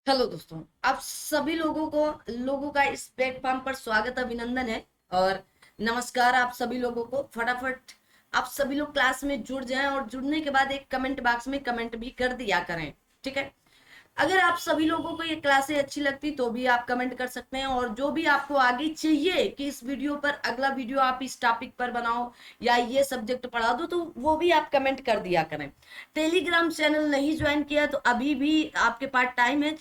Hello दोस्तों, आप सभी लोगों का इस प्लेटफॉर्म पर स्वागत अभिनंदन है। और नमस्कार आप सभी लोगों को। फटाफट आप सभी लोग क्लास में जुड़ जाएं और जुड़ने के बाद एक कमेंट बॉक्स में कमेंट भी कर दिया करें। ठीक है। अगर आप सभी लोगों को ये क्लासें अच्छी लगती तो भी आप कमेंट कर सकते हैं, और जो भी आपको आगे चाहिए कि इस वीडियो पर अगला वीडियो आप इस टॉपिक पर बनाओ या ये सब्जेक्ट पढ़ा दो, तो वो भी आप कमेंट कर दिया करें। टेलीग्राम चैनल नहीं ज्वाइन किया तो अभी भी आपके पास टाइम है।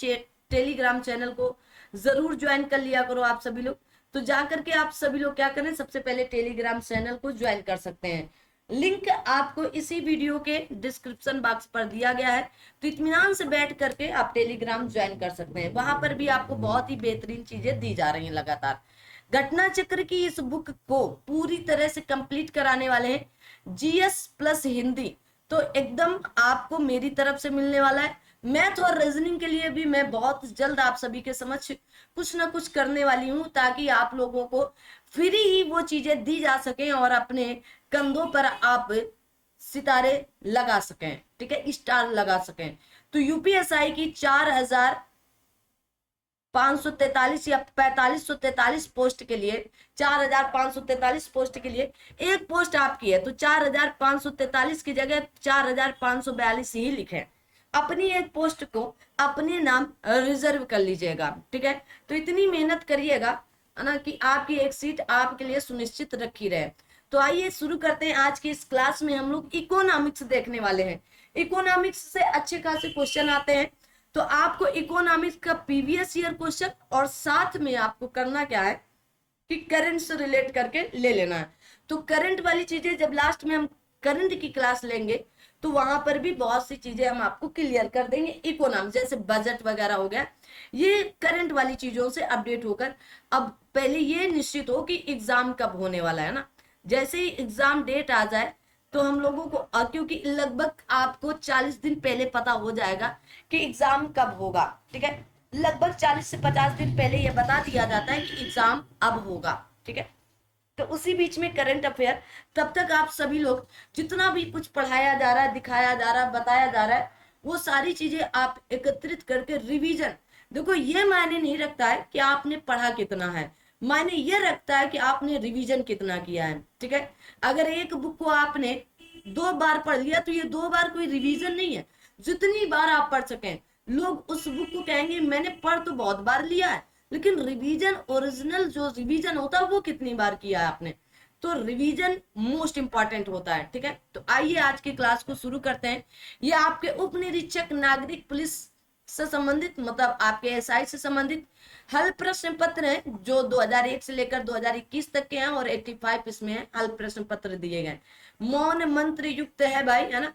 टेलीग्राम चैनल को जरूर ज्वाइन कर लिया करो आप सभी लोग। तो जा करके आप सभी लोग क्या करें, सबसे पहले टेलीग्राम चैनल को ज्वाइन कर सकते हैं। लिंक आपको इसी वीडियो के डिस्क्रिप्शन बॉक्स पर दिया गया है। तो इत्मीनान से बैठ करके आप टेलीग्राम ज्वाइन कर सकते हैं। वहां पर भी आपको बहुत ही बेहतरीन चीजें दी जा रही हैं लगातार। घटना चक्र की इस बुक को पूरी तरह से कंप्लीट कराने वाले हैं जीएस प्लस हिंदी। तो एकदम आपको मेरी तरफ से मिलने वाला है। मैथ और रीजनिंग के लिए भी मैं बहुत जल्द आप सभी के समक्ष कुछ ना कुछ करने वाली हूँ, ताकि आप लोगों को फ्री ही वो चीजें दी जा सके और अपने कंधों पर आप सितारे लगा सकें। ठीक है, स्टार लगा सकें। तो यूपीएसआई की 4,543 या 4,543 पोस्ट के लिए, 4,543 पोस्ट के लिए एक पोस्ट आपकी है, तो 4,543 की जगह 4,542 ही लिखें। अपनी एक पोस्ट को अपने नाम रिजर्व कर लीजिएगा। ठीक है, तो इतनी मेहनत करिएगा ना कि आपकी एक सीट आपके लिए सुनिश्चित रखी रहे। तो आइए शुरू करते हैं। आज की इस क्लास में हम लोग इकोनॉमिक्स देखने वाले हैं। इकोनॉमिक्स से अच्छे खासे क्वेश्चन आते हैं। तो आपको इकोनॉमिक्स का प्रीवियस ईयर क्वेश्चन और साथ में आपको करना क्या है कि करंट से रिलेट करके ले लेना है। तो करंट वाली चीजें जब लास्ट में हम करंट की क्लास लेंगे तो वहां पर भी बहुत सी चीजें हम आपको क्लियर कर देंगे। इकोनॉमिक्स जैसे बजट वगैरह हो गया, ये करंट वाली चीजों से अपडेट होकर अब पहले ये निश्चित हो कि एग्जाम कब होने वाला है ना। जैसे ही एग्जाम डेट आ जाए तो हम लोगों को क्योंकि लगभग आपको 40 दिन पहले पता हो जाएगा कि एग्जाम कब होगा। ठीक है, लगभग 40 से 50 दिन पहले यह बता दिया जाता है कि एग्जाम अब होगा। ठीक है, तो उसी बीच में करंट अफेयर, तब तक आप सभी लोग जितना भी कुछ पढ़ाया जा रहा है, दिखाया जा रहा है, बताया जा रहा है, वो सारी चीजें आप एकत्रित करके रिवीजन। देखो, ये मायने नहीं रखता है कि आपने पढ़ा कितना है, मायने ये रखता है कि आपने रिवीजन कितना किया है। ठीक है, अगर एक बुक को आपने 2 बार पढ़ लिया तो ये 2 बार कोई रिवीजन नहीं है। जितनी बार आप पढ़ सकें, लोग उस बुक को कहेंगे मैंने पढ़ तो बहुत बार लिया है, लेकिन रिवीजन, ओरिजिनल जो रिवीजन होता है वो कितनी बार किया है आपने। तो रिवीजन मोस्ट इंपॉर्टेंट होता है। ठीक है, तो आइए आज की क्लास को शुरू करते हैं। ये आपके उप निरीक्षक नागरिक पुलिस से संबंधित, मतलब आपके एसआई से संबंधित हल प्रश्न पत्र है, जो 2001 से लेकर 2021 तक के हैं, और 85 इसमें है हल प्रश्न पत्र दिए गए। मौन मंत्र युक्त है भाई, है ना।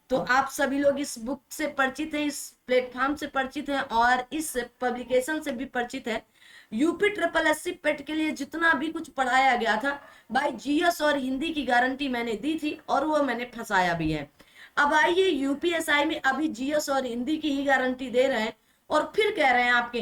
तो आप सभी लोग इस बुक से परिचित हैं, इस प्लेटफॉर्म से परिचित हैं और इस पब्लिकेशन से भी परिचित है। यूपी ट्रिपल एससी पेट के लिए जितना भी कुछ पढ़ाया गया था भाई, जीएस और हिंदी की गारंटी मैंने दी थी और वो मैंने फंसाया भी है। अब आइए यूपीएसआई में अभी जीएस और हिंदी की ही गारंटी दे रहे हैं, और फिर कह रहे हैं आपके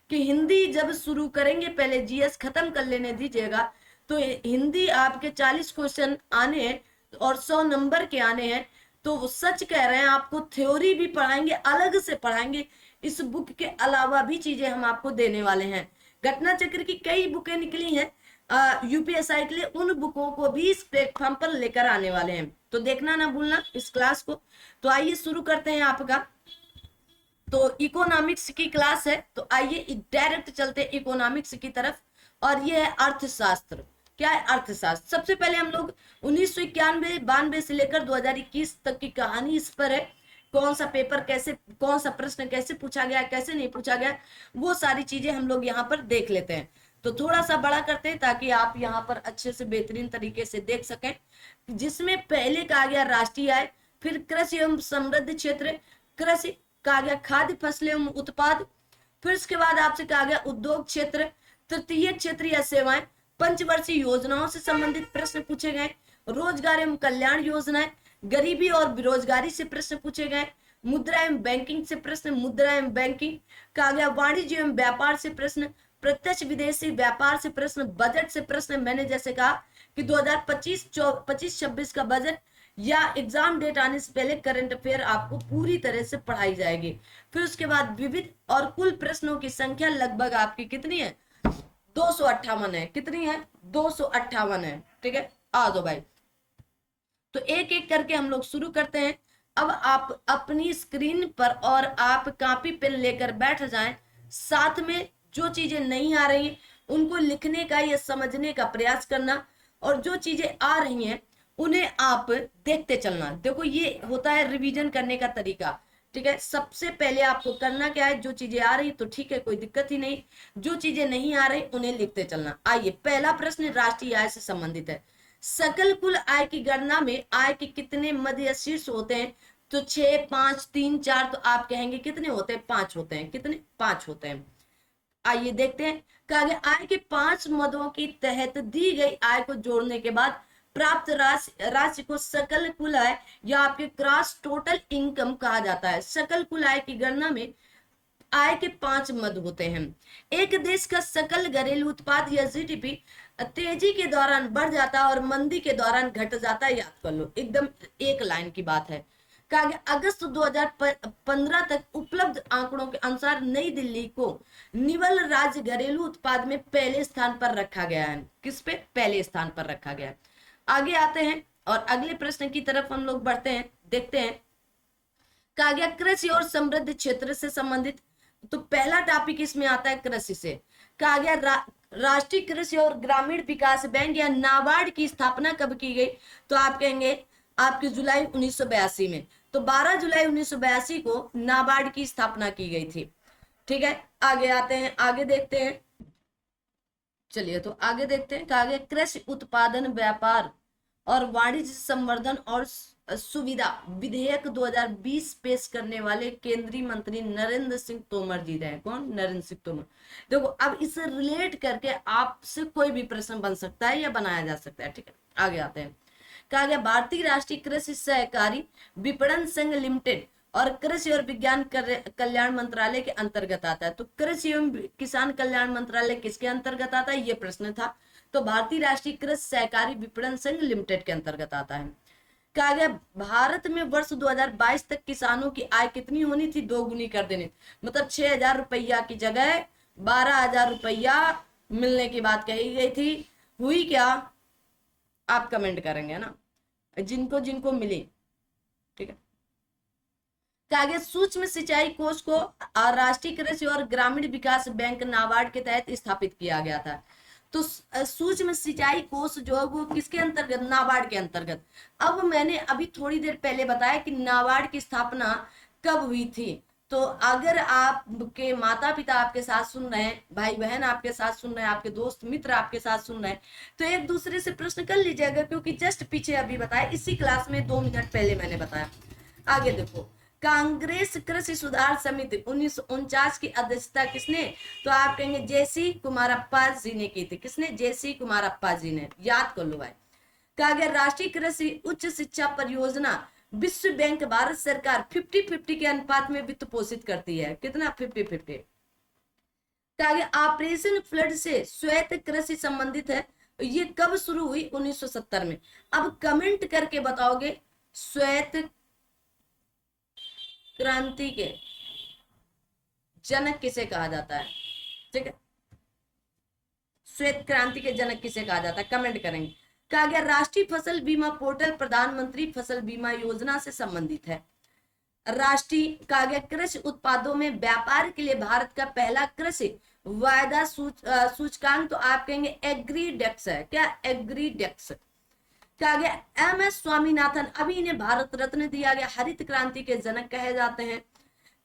कि हिंदी जब शुरू करेंगे पहले जीएस खत्म कर लेने दीजिएगा। तो हिंदी आपके 40 क्वेश्चन आने हैं और 100 नंबर के आने हैं। तो वो सच कह रहे हैं, आपको थ्योरी भी पढ़ाएंगे, अलग से पढ़ाएंगे। इस बुक के अलावा भी चीजें हम आपको देने वाले हैं। घटना चक्र की कई बुकें निकली हैं यूपीएसआई के लिए, उन बुकों को भी इस प्लेटफॉर्म पर लेकर आने वाले हैं। तो देखना ना भूलना इस क्लास को। तो आइए शुरू करते हैं आपका। तो इकोनॉमिक्स की क्लास है, तो आइए डायरेक्ट चलते हैं इकोनॉमिक्स की तरफ। और ये है अर्थशास्त्र। क्या है अर्थशास्त्र? सबसे पहले हम लोग 1991-92 से लेकर 2021 तक की कहानी इस पर है। कौन सा पेपर कैसे, कौन सा प्रश्न कैसे पूछा गया, कैसे नहीं पूछा गया, वो सारी चीजें हम लोग यहाँ पर देख लेते हैं। तो थोड़ा सा बड़ा करते हैं ताकि आप यहाँ पर अच्छे से बेहतरीन तरीके से देख सकें। जिसमें पहले कहा गया राष्ट्रीय आय, फिर कृषि एवं समृद्धि क्षेत्र, कृषि कहा गया खाद्य फसल एवं उत्पाद, फिर इसके बाद आपसे कहा गया उद्योग क्षेत्र, तृतीय क्षेत्र या सेवाएं, पंचवर्षीय योजनाओं से संबंधित प्रश्न पूछे गए, रोजगार एवं कल्याण योजनाएं, गरीबी और बेरोजगारी से प्रश्न पूछे गए, मुद्रा एवं बैंकिंग से प्रश्न, मुद्रा एवं बैंकिंग कहा गया, वाणिज्य एवं व्यापार से प्रश्न, प्रत्यक्ष विदेशी व्यापार से प्रश्न, बजट से प्रश्न। मैंने जैसे कहा कि 2025-26 का बजट या एग्जाम डेट आने से पहले करंट अफेयर आपको पूरी तरह से पढ़ाई जाएगी। फिर उसके बाद विविध और कुल प्रश्नों की संख्या लगभग आपकी कितनी है, 258 है। कितनी है, 258 है। ठीक है, आ जाओ भाई। तो एक एक करके हम लोग शुरू करते हैं। अब आप अपनी स्क्रीन पर और आप कॉपी पेन लेकर बैठ जाएं, साथ में जो चीजें नहीं आ रही उनको लिखने का या समझने का प्रयास करना, और जो चीजें आ रही हैं उन्हें आप देखते चलना। देखो ये होता है रिवीजन करने का तरीका। ठीक है, सबसे पहले आपको करना क्या है, जो चीजें आ रही तो ठीक है, कोई दिक्कत ही नहीं, जो चीजें नहीं आ रही उन्हें लिखते चलना। आइए, पहला प्रश्न राष्ट्रीय आय से संबंधित है। सकल कुल आय की गणना में आय के कितने मध्य शीर्ष होते हैं, तो 6, 5, 3, 4, तो आप कहेंगे कितने होते हैं, 5 होते हैं। कितने, 5 होते हैं। आइए देखते हैं, कहा गया आय के 5 मदों के तहत दी गई आय को जोड़ने के बाद प्राप्त राशि को सकल कुल आय या आपके क्रॉस टोटल इनकम कहा जाता है। सकल कुल आय की गणना में आय के 5 मद होते हैं। एक देश का सकल घरेलू उत्पाद या जीडीपी तेजी के दौरान बढ़ जाता है और मंदी के दौरान घट जाता है। याद कर लो, एकदम एक लाइन की बात है। कहा गया अगस्त 2015 तक उपलब्ध आंकड़ों के अनुसार नई दिल्ली को निवल राज्य घरेलू उत्पाद में पहले स्थान पर रखा गया है। किस पे, पहले स्थान पर रखा गया है। आगे आते हैं और अगले प्रश्न की तरफ हम लोग बढ़ते हैं, देखते हैं। कहा गया कृषि और समृद्ध क्षेत्र से संबंधित, तो पहला टॉपिक इसमें आता है कृषि से। कहा गया राष्ट्रीय कृषि और ग्रामीण विकास बैंक या नाबार्ड की स्थापना कब की गई, तो आप कहेंगे आपके जुलाई 1982 में। तो 12 जुलाई 1982 को नाबार्ड की स्थापना की गई थी। ठीक है, आगे आते हैं, आगे देखते हैं। चलिए तो आगे देखते हैं। कहा गया कृषि उत्पादन व्यापार और वाणिज्य संवर्धन और सुविधा विधेयक 2020 पेश करने वाले केंद्रीय मंत्री नरेंद्र सिंह तोमर जी रहे। कौन, नरेंद्र सिंह तोमर। देखो अब इसे रिलेट करके आपसे कोई भी प्रश्न बन सकता है या बनाया जा सकता है। ठीक है, आगे आते हैं। कहा गया भारतीय राष्ट्रीय कृषि सहकारी विपणन संघ लिमिटेड और कृषि और विज्ञान कल्याण मंत्रालय के अंतर्गत आता है। तो कृषि एवं किसान कल्याण मंत्रालय किसके अंतर्गत आता है, ये प्रश्न था। तो भारतीय राष्ट्रीय कृषि सहकारी विपणन संघ लिमिटेड के अंतर्गत आता है। कहा गया भारत में वर्ष 2022 तक किसानों की आय कितनी होनी थी, 2 गुनी कर देनी, मतलब 6,000 रुपया की जगह 12,000 रुपया मिलने की बात कही गई थी। हुई क्या, आप कमेंट करेंगे ना, जिनको जिनको मिली। ठीक है, कहा गया सूक्ष्म सिंचाई कोष को राष्ट्रीय कृषि और ग्रामीण विकास बैंक नाबार्ड के तहत स्थापित किया गया था। तो सूक्ष्म सिंचाई कोष जो है वो किसके अंतर्गत, नाबार्ड के अंतर्गत। अब मैंने अभी थोड़ी देर पहले बताया कि नाबार्ड की स्थापना कब हुई थी। तो अगर आपके माता पिता आपके साथ सुन रहे हैं, भाई बहन आपके साथ सुन रहे हैं, आपके दोस्त मित्र आपके साथ सुन रहे हैं, तो एक दूसरे से प्रश्न कर लीजिएगा, क्योंकि जस्ट पीछे अभी बताया, इसी क्लास में 2 मिनट पहले मैंने बताया। आगे देखो, कांग्रेस कृषि सुधार समिति 1949 की अध्यक्षता किसने, तो आप कहेंगे जेसी कुमारप्पा जी ने की थी। किसने, जेसी कुमारप्पा जी ने। याद कर लो भाई। कहा गया राष्ट्रीय कृषि उच्च शिक्षा परियोजना विश्व बैंक भारत सरकार 50-50 के अनुपात में वित्त पोषित करती है। कितना, 50-50। कहा गया ऑपरेशन फ्लड से स्वायत्त कृषि संबंधित है, ये कब शुरू हुई, 1970 में। अब कमेंट करके बताओगे स्वायत्त क्रांति के जनक किसे कहा जाता है। ठीक है, श्वेत क्रांति के जनक किसे कहा जाता है, कमेंट करेंगे। कहा गया राष्ट्रीय फसल बीमा पोर्टल प्रधानमंत्री फसल बीमा योजना से संबंधित है। राष्ट्रीय, कहा गया कृषि उत्पादों में व्यापार के लिए भारत का पहला कृषि वायदा सूचकांक, तो आप कहेंगे एग्रीडेक्स है। क्या, एग्रीडेक्स। कहा गया एम.एस. स्वामीनाथन, अभी इन्हें भारत रत्न दिया गया, हरित क्रांति के जनक कहे जाते हैं।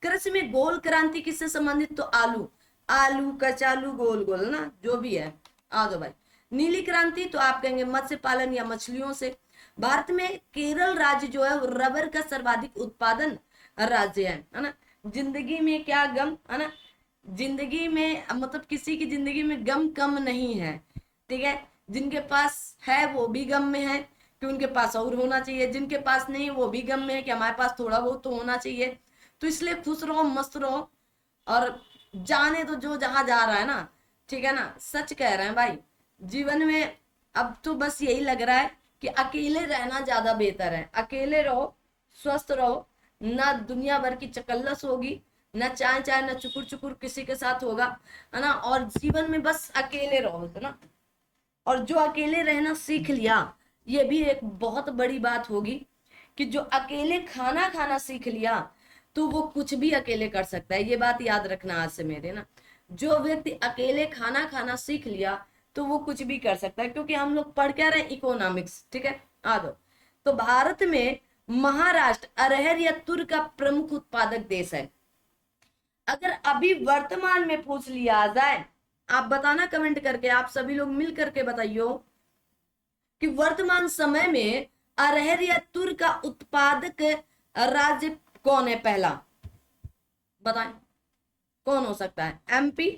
कृषि में गोल क्रांति किससे संबंधित, तो आलू, आलू कचालू गोल गोल ना, जो भी है। आ जाओ भाई। नीली क्रांति, तो आप कहेंगे मत्स्य पालन या मछलियों से। भारत में केरल राज्य जो है वो रबर का सर्वाधिक उत्पादन राज्य है ना। जिंदगी में क्या गम, है ना, जिंदगी में मतलब किसी की जिंदगी में गम कम नहीं है। ठीक है, जिनके पास है वो भी गम में है कि उनके पास और होना चाहिए, जिनके पास नहीं वो भी गम में है कि हमारे पास थोड़ा बहुत तो होना चाहिए। तो इसलिए खुश रहो, मस्त रहो और जाने तो जो जहां जा रहा है ना। ठीक है ना, सच कह रहे हैं भाई, जीवन में अब तो बस यही लग रहा है कि अकेले रहना ज्यादा बेहतर है। अकेले रहो, स्वस्थ रहो, ना दुनिया भर की चकल्लस होगी, ना चाय चाय ना चुकुर चुकुर किसी के साथ होगा, है ना। और जीवन में बस अकेले रहो, है ना। और जो अकेले रहना सीख लिया, ये भी एक बहुत बड़ी बात होगी कि जो अकेले खाना खाना सीख लिया तो वो कुछ भी अकेले कर सकता है। ये बात याद रखना आज से मेरे ना। जो व्यक्ति अकेले खाना खाना सीख लिया तो वो कुछ भी कर सकता है, क्योंकि हम लोग पढ़ क्या रहे हैं, इकोनॉमिक्स, ठीक है। आ दो। तो भारत में महाराष्ट्र अरहर या तुर का प्रमुख उत्पादक देश है। अगर अभी वर्तमान में पूछ लिया जाए, आप बताना कमेंट करके, आप सभी लोग मिल करके बताइयो कि वर्तमान समय में अरहर या तुर का उत्पादक राज्य कौन है पहला, बताएं कौन हो सकता है। एमपी,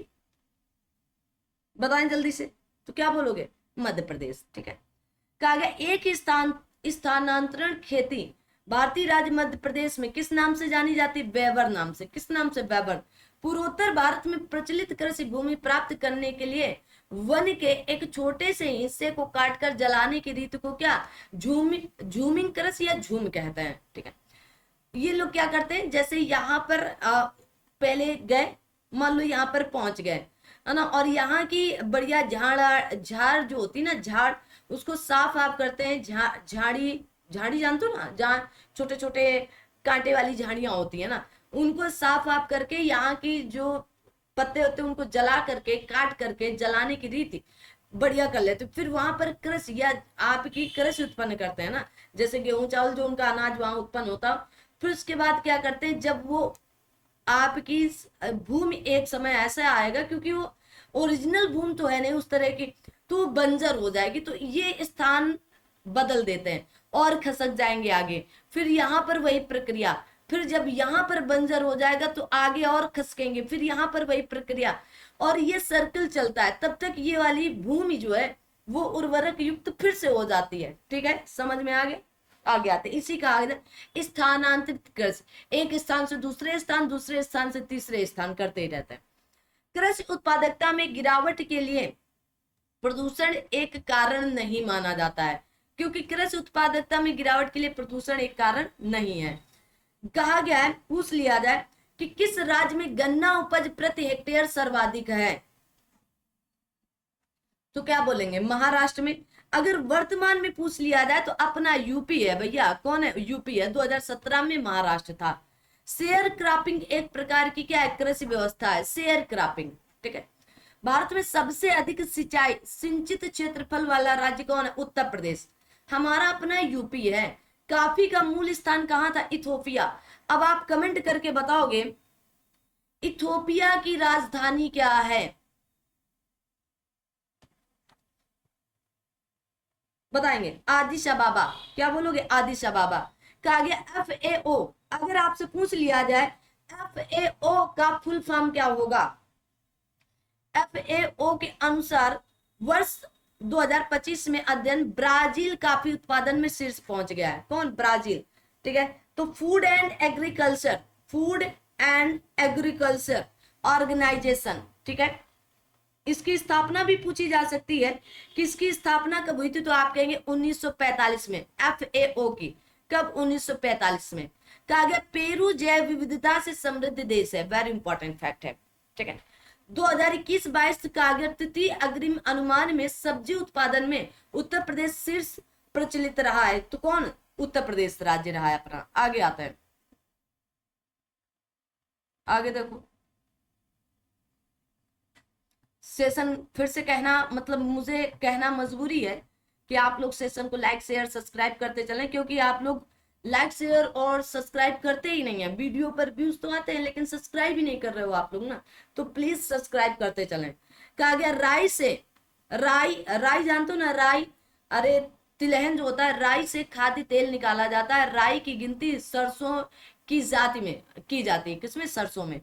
बताएं जल्दी से। तो क्या बोलोगे, मध्य प्रदेश, ठीक है। कहा गया एक ही स्थानांतरण खेती भारतीय राज्य मध्य प्रदेश में किस नाम से जानी जाती है, वेबर नाम से। किस नाम से, वेबर। पूर्वोत्तर भारत में प्रचलित कृषि भूमि प्राप्त करने के लिए वन के एक छोटे से हिस्से को काटकर जलाने की रीति को क्या, झूमिंग कृषि या झूम कहते हैं, ठीक है। ये लोग क्या करते हैं, जैसे यहाँ पर पहले गए, मान लो यहाँ पर पहुंच गए, है ना, और यहाँ की बढ़िया झाड़ जो होती ना, झाड़, उसको साफ आप करते हैं। झाड़ी झाड़ी जानते हो ना, जहाँ छोटे छोटे कांटे वाली झाड़ियां होती है ना, उनको साफ आप करके यहाँ की जो पत्ते होते हैं उनको जला करके, काट करके जलाने की रीति बढ़िया कर लेते। फिर वहां पर कृषि या आपकी कृषि उत्पन्न करते हैं ना, जैसे गेहूं चावल जो उनका अनाज वहां उत्पन्न होता। फिर उसके बाद क्या करते हैं, जब वो आपकी भूमि एक समय ऐसा आएगा, क्योंकि वो ओरिजिनल भूमि तो है नहीं उस तरह की, तो बंजर हो जाएगी, तो ये स्थान बदल देते हैं और खसक जाएंगे आगे। फिर यहाँ पर वही प्रक्रिया, फिर जब यहाँ पर बंजर हो जाएगा तो आगे और खसकेंगे, फिर यहाँ पर वही प्रक्रिया, और ये सर्कल चलता है। तब तक ये वाली भूमि जो है वो उर्वरक युक्त फिर से हो जाती है, ठीक है। समझ में आगे आते, इसी का आगे स्थानांतरित कृषि, एक स्थान से दूसरे स्थान, दूसरे स्थान से तीसरे स्थान करते ही रहते हैं। कृषि उत्पादकता में गिरावट के लिए प्रदूषण एक कारण नहीं माना जाता है, क्योंकि कृषि उत्पादकता में गिरावट के लिए प्रदूषण एक कारण नहीं है। कहा गया है, पूछ लिया जाए कि किस राज्य में गन्ना उपज प्रति हेक्टेयर सर्वाधिक है, तो क्या बोलेंगे, महाराष्ट्र में। अगर वर्तमान में पूछ लिया जाए तो अपना यूपी है भैया। कौन है, यूपी है। 2017 में महाराष्ट्र था। शेयर क्रॉपिंग एक प्रकार की क्या है, कृषि व्यवस्था है, शेयर क्रॉपिंग, ठीक है। भारत में सबसे अधिक सिंचाई सिंचित क्षेत्रफल वाला राज्य कौन है, उत्तर प्रदेश। हमारा अपना यूपी है। कॉफी का मूल स्थान कहाँ था, इथोपिया। अब आप कमेंट करके बताओगे इथोपिया की राजधानी क्या है, बताएंगे। आदिश अबाबा, क्या बोलोगे, आदिश अबाबा। कहा गया FAO, अगर आपसे पूछ लिया जाए FAO का फुल फॉर्म क्या होगा, FAO के अनुसार वर्ष 2025 में अध्ययन ब्राजील कॉफी उत्पादन में शीर्ष पहुंच गया है। कौन, ब्राजील, ठीक है। तो फूड एंड एग्रीकल्चर ऑर्गेनाइजेशन, ठीक है, इसकी स्थापना भी पूछी जा सकती है कि इसकी स्थापना कब हुई थी, तो आप कहेंगे 1945 में। FAO की कब, 1945 में। कहा गया पेरू जैव विविधता से समृद्ध देश है, वेरी इंपॉर्टेंट फैक्ट है, ठीक है। 2021-22 का तृतीय अग्रिम अनुमान में सब्जी उत्पादन में उत्तर प्रदेश शीर्ष प्रचलित रहा है। तो कौन, उत्तर प्रदेश राज्य रहा है अपना। आगे आता है, आगे देखो। सेशन फिर से कहना, मतलब मुझे कहना मजबूरी है कि आप लोग सेशन को लाइक शेयर सब्सक्राइब करते चलें, क्योंकि आप लोग लाइक शेयर और सब्सक्राइब करते ही नहीं है। वीडियो पर व्यूज तो आते हैं लेकिन सब्सक्राइब ही नहीं कर रहे हो आप लोग ना, तो प्लीज सब्सक्राइब करते चलें। कहा गया राई से, राई जानते हो ना, राई, अरे तिलहन जो होता है, राई से खाद्य तेल निकाला जाता है। राई की गिनती सरसों की जाति में की जाती है, किसमें, सरसों में।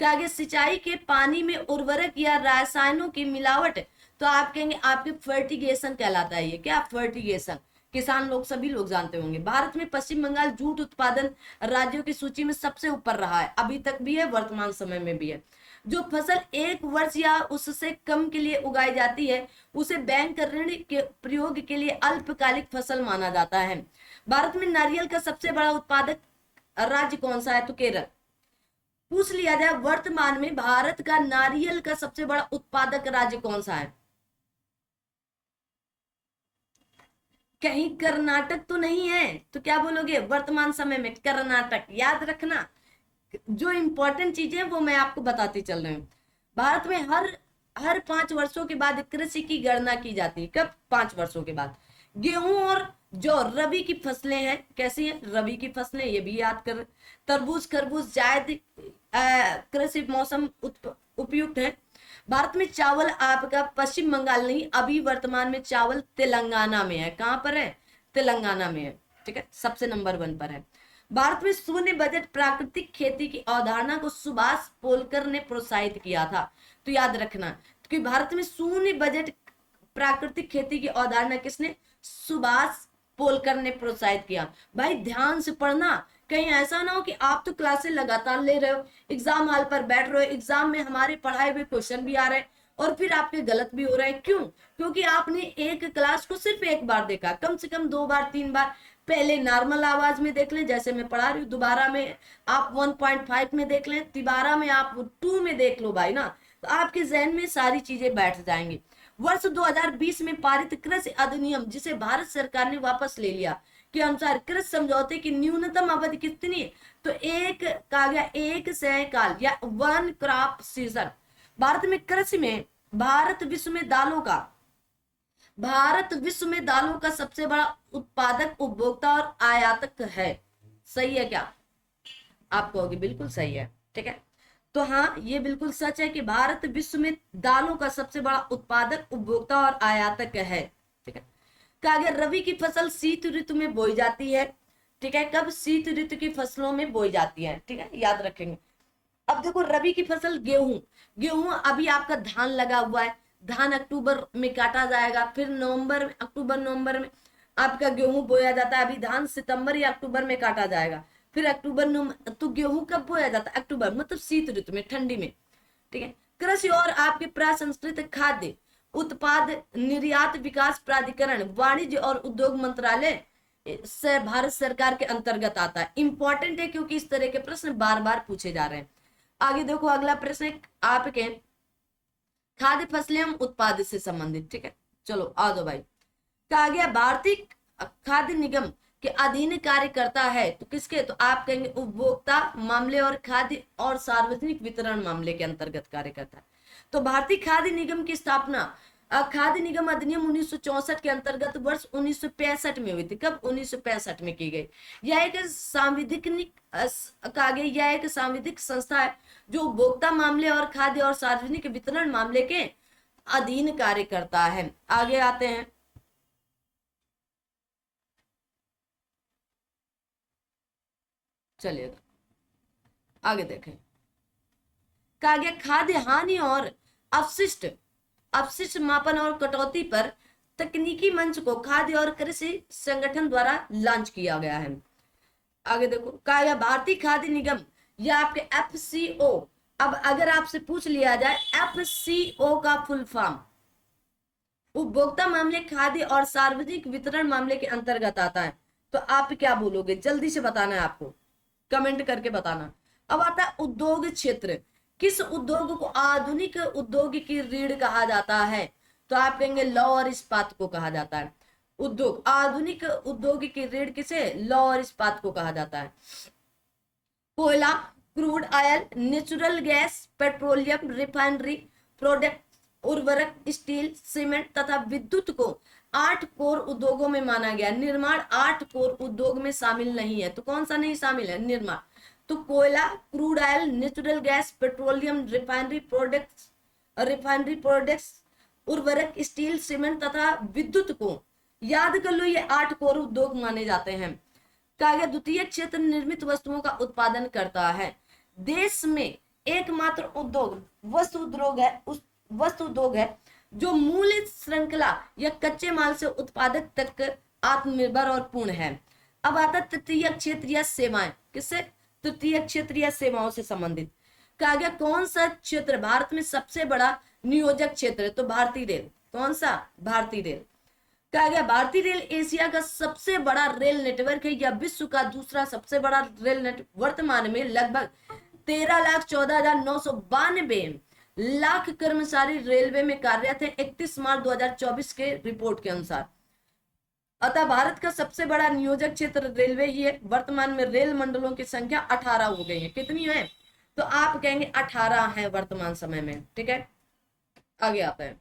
कहा गया सिंचाई के पानी में उर्वरक या रसायनों की मिलावट, तो आप कहेंगे आपके फर्टिगेशन कहलाता है। ये क्या, फर्टिगेशन, किसान लोग सभी लोग जानते होंगे। भारत में पश्चिम बंगाल जूट उत्पादन राज्यों की सूची में सबसे ऊपर रहा है, अभी तक भी है, वर्तमान समय में भी है। जो फसल एक वर्ष या उससे कम के लिए उगाई जाती है उसे बैंक ऋण के प्रयोग के लिए अल्पकालिक फसल माना जाता है। भारत में नारियल का सबसे बड़ा उत्पादक राज्य कौन सा है? तो केरल। पूछ लिया जाए वर्तमान में भारत का नारियल का सबसे बड़ा उत्पादक राज्य कौन सा है? कहीं कर्नाटक तो नहीं है, तो क्या बोलोगे? वर्तमान समय में कर्नाटक। याद रखना, जो इंपॉर्टेंट चीजें वो मैं आपको बताती चल रही हूँ। भारत में हर हर 5 वर्षों के बाद कृषि की गणना की जाती है। कब? 5 वर्षों के बाद। गेहूं और जो रबी की फसलें हैं, कैसी हैं रबी की फसलें, ये भी याद कर। तरबूज, खरबूज, जायद कृषि मौसम उपयुक्त है। भारत में चावल आपका पश्चिम बंगाल नहीं, अभी वर्तमान में चावल तेलंगाना में है। कहां पर है? तेलंगाना में है, ठीक है, सबसे नंबर 1 पर है। भारत में शून्य बजट प्राकृतिक खेती की अवधारणा को सुभाष पोलकर ने प्रोत्साहित किया था। तो याद रखना कि भारत में शून्य बजट प्राकृतिक खेती की अवधारणा किसने? सुभाष पोलकर ने प्रोत्साहित किया। भाई ध्यान से पढ़ना, कहीं ऐसा ना हो कि आप तो क्लासेस लगातार ले रहे हो, एग्जाम हॉल पर बैठ रहे हो, एग्जाम में हमारे पढ़ाए हुए क्वेश्चन भी आ रहे हैं और फिर आपके गलत भी हो रहे हैं। क्यों? क्योंकि आपने एक क्लास को सिर्फ एक बार देखा, कम से कम 2 बार 3 बार पहले नॉर्मल आवाज में देख लें जैसे मैं पढ़ा रही हूँ, दोबारा में आप 1.5 में देख लें, तिबारा में आप 2 में देख लो भाई ना, तो आपके जहन में सारी चीजें बैठ जाएंगी। वर्ष 2020 में पारित कृषि अधिनियम, जिसे भारत सरकार ने वापस ले लिया, के अनुसार कृषि समझौते की न्यूनतम अवधि कितनी है? तो एक कहा गया एक सयकाल या 1 क्रॉप सीजन। भारत में कृषि में भारत विश्व में दालों का सबसे बड़ा उत्पादक, उपभोक्ता और आयातक है। सही है क्या? आप कहोगे बिल्कुल सही है, ठीक है। तो हाँ, ये बिल्कुल सच है कि भारत विश्व में दालों का सबसे बड़ा उत्पादक, उपभोक्ता और आयातक है, ठीक है। कहा गया रबी की फसल शीत ऋतु में बोई जाती है, ठीक है। कब? शीत ऋतु की फसलों में बोई जाती है, ठीक है, याद रखेंगे। अब देखो रबी की फसल गेहूं अभी आपका धान लगा हुआ है, धान अक्टूबर में काटा जाएगा, फिर अक्टूबर नवंबर में आपका गेहूं बोया जाता है। अभी धान सितंबर या अक्टूबर में काटा जाएगा, फिर अक्टूबर नवंबर। तो गेहूं कब बोया जाता है? अक्टूबर, मतलब शीत ऋतु में, ठंडी में, ठीक है। कृषि और आपके प्रसंस्कृत खाद्य उत्पाद निर्यात विकास प्राधिकरण, वाणिज्य और उद्योग मंत्रालय से भारत सरकार के अंतर्गत आता है। इंपॉर्टेंट है क्योंकि इस तरह के प्रश्न बार बार पूछे जा रहे हैं। आगे देखो अगला प्रश्न आपके खाद्य फसलें एवं उत्पाद से संबंधित, ठीक है। चलो आ जाओ भाई। कहा गया भारतीय खाद्य निगम के अधीन कार्य करता है, तो किसके? तो आप कहेंगे उपभोक्ता मामले और खाद्य और सार्वजनिक वितरण मामले के अंतर्गत कार्य करता है। तो भारतीय खाद्य निगम की स्थापना खाद्य निगम अधिनियम 1964 के अंतर्गत वर्ष 1965 में हुई थी। कब? 1965 में की गई। यह एक सांविधिक संस्था है जो उपभोक्ता मामले और खाद्य और सार्वजनिक वितरण मामले के अधीन कार्य करता है। आगे आते हैं, चलिएगा आगे देखें। कहा गया खाद्य हानि और अपशिष्ट मापन और कटौती पर तकनीकी मंच को खाद्य और कृषि संगठन द्वारा लॉन्च किया गया है। आगे देखो, कहा गया भारतीय खाद्य निगम या आपके FCO। अब अगर आपसे पूछ लिया जाए FCO का फुल फॉर्म, उपभोक्ता मामले, खाद्य और सार्वजनिक वितरण मामले के अंतर्गत आता है, तो आप क्या बोलोगे? जल्दी से बताना है आपको, कमेंट करके बताना। अब आता है उद्योग क्षेत्र। किस उद्योग को आधुनिक उद्योग की रीढ़ कहा जाता है? तो आप कहेंगे लौह और इस्पात को कहा जाता है। उद्योग, आधुनिक उद्योग की रीढ़ किसे? लौह और इस्पात को कहा जाता है। कोयला, crude oil, natural gas, petroleum, refinery product, उर्वरक, स्टील, सीमेंट तथा विद्युत को 8 कोर उद्योगों में माना गया। निर्माण 8 कोर उद्योग में शामिल नहीं है, तो कौन सा नहीं शामिल है? निर्माण। तो कोयला, crude oil, natural gas, petroleum, refinery products, उर्वरक, स्टील, सीमेंट तथा विद्युत को याद कर लो, ये 8 कोर उद्योग माने जाते हैं। कहा गया द्वितीय क्षेत्र निर्मित वस्तुओं का उत्पादन करता है। देश में एकमात्र उद्योग वस्तु उद्योग है जो मूल श्रृंखला या कच्चे माल से उत्पादक तक आत्मनिर्भर और पूर्ण है। अब आता है तृतीय क्षेत्रीय सेवाएं, किससे? तृतीय क्षेत्रीय सेवाओं से संबंधित। कहा गया कौन सा क्षेत्र भारत में सबसे बड़ा नियोजक क्षेत्र है? तो भारतीय रेल। कौन सा? भारतीय रेल। कहा गया भारतीय रेल एशिया का सबसे बड़ा रेल नेटवर्क है या विश्व का दूसरा सबसे बड़ा रेल नेटवर्क। वर्तमान में लगभग 13,14,992 लाख कर्मचारी रेलवे में कार्यरत है 31 मार्च 2024 के रिपोर्ट के अनुसार। अतः भारत का सबसे बड़ा नियोजक क्षेत्र रेलवे ही है। वर्तमान में रेल मंडलों की संख्या 18 हो गई है। कितनी है? तो आप कहेंगे 18 है वर्तमान समय में। ठीक है, आगे आता है।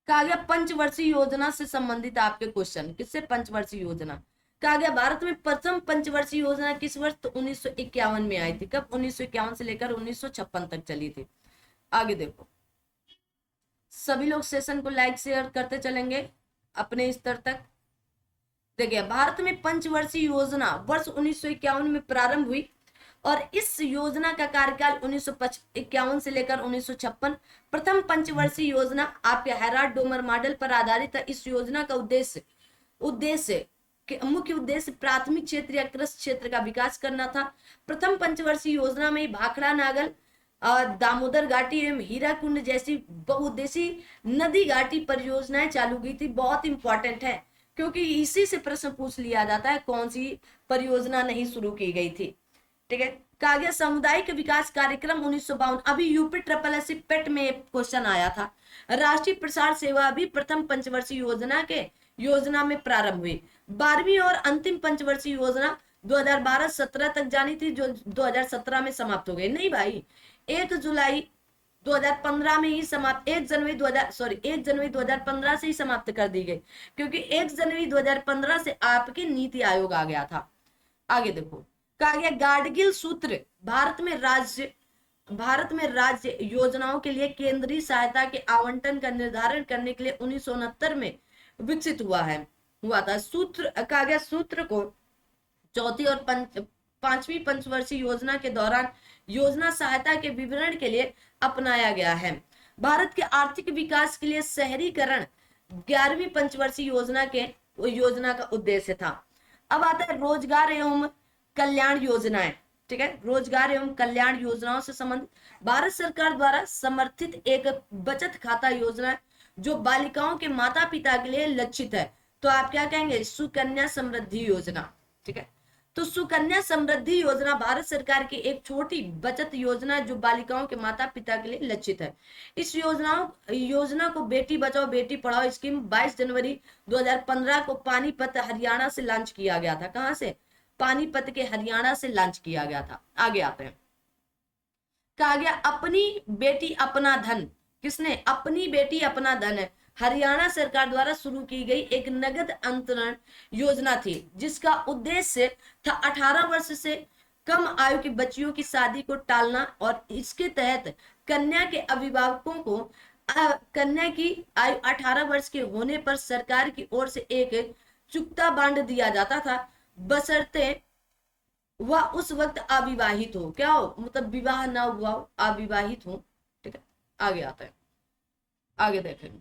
कहा गया पंचवर्षीय योजना से संबंधित आपके क्वेश्चन। किससे? पंचवर्षीय योजना। कहा गया भारत में प्रथम पंचवर्षीय योजना किस वर्ष? तो 1951 में आई थी। कब? 1951 से लेकर 1956 तक चली थी। आगे देखो, सभी लोग सेशन को लाइक शेयर करते चलेंगे अपने स्तर तक। देखिए, भारत में पंचवर्षीय योजना वर्ष 1951 में प्रारंभ हुई और इस योजना का कार्यकाल 1951 से लेकर 1956। प्रथम पंचवर्षीय योजना आपके हैराल्ड डोमर मॉडल पर आधारित है। इस योजना का मुख्य उद्देश्य प्राथमिक क्षेत्र या कृषि क्षेत्र का विकास करना था। प्रथम पंचवर्षीय योजना में भाखड़ा नागल, दामोदर घाटी एवं हीराकुंड जैसी बहुउद्देशीय नदी घाटी परियोजनाएं चालू की थी। बहुत इंपॉर्टेंट है क्योंकि इसी से प्रश्न पूछ लिया जाता है कौन सी परियोजना नहीं शुरू की गई थी। ठीक है, कहा गया सामुदायिक विकास कार्यक्रम 1952। अभी यूपी ट्रिपल एस पेट में क्वेश्चन आया था। राष्ट्रीय प्रसार सेवा भी प्रथम पंचवर्षीय योजना में प्रारंभ हुई। 12वीं और अंतिम पंचवर्षीय योजना 2012-17 तक जानी थी, जो 2017 में समाप्त हो गई। नहीं भाई, 1 जुलाई 2015 में ही समाप्त, 1 जनवरी 2015 से ही समाप्त कर दी गई, क्योंकि 1 जनवरी 2015 से आपके नीति आयोग आ गया था। आगे देखो, कहा गया गाडगिल सूत्र भारत में राज्य योजनाओं के लिए केंद्रीय सहायता के आवंटन का निर्धारण करने के लिए 1969 में विकसित हुआ था। सूत्र, कहा गया सूत्र को चौथी और पांचवी पंचवर्षीय योजना के दौरान योजना सहायता के विवरण के लिए अपनाया गया है। भारत के आर्थिक विकास के लिए शहरीकरण 11वीं पंचवर्षीय योजना का उद्देश्य था। अब आता है रोजगार एवं कल्याण योजनाएं। ठीक है, रोजगार एवं कल्याण योजनाओं से संबंधित भारत सरकार द्वारा समर्थित एक बचत खाता योजना जो बालिकाओं के माता पिता के लिए लक्षित है। तो आप क्या कहेंगे? सुकन्या समृद्धि योजना। ठीक है, तो सुकन्या समृद्धि योजना भारत सरकार की एक छोटी बचत योजना जो बालिकाओं के माता पिता के लिए लक्षित है। इस योजना को बेटी बचाओ बेटी पढ़ाओ स्कीम 22 जनवरी 2015 को पानीपत हरियाणा से लॉन्च किया गया था। कहां से? पानीपत के हरियाणा से लॉन्च किया गया था। आगे आते हैं। कहा गया अपनी बेटी अपना धन। किसने? अपनी बेटी अपना धन है हरियाणा सरकार द्वारा शुरू की गई एक नगद अंतरण योजना थी, जिसका उद्देश्य था 18 वर्ष से कम आयु की बच्चियों की शादी को टालना और इसके तहत कन्या के अभिभावकों को कन्या की आयु 18 वर्ष के होने पर सरकार की ओर से एक चुकता बांड दिया जाता था, बशर्ते वह उस वक्त अविवाहित हो। क्या हो? मतलब विवाह ना हुआ हो, अविवाहित हो। ठीक है, आगे आता है। आगे देखेंगे,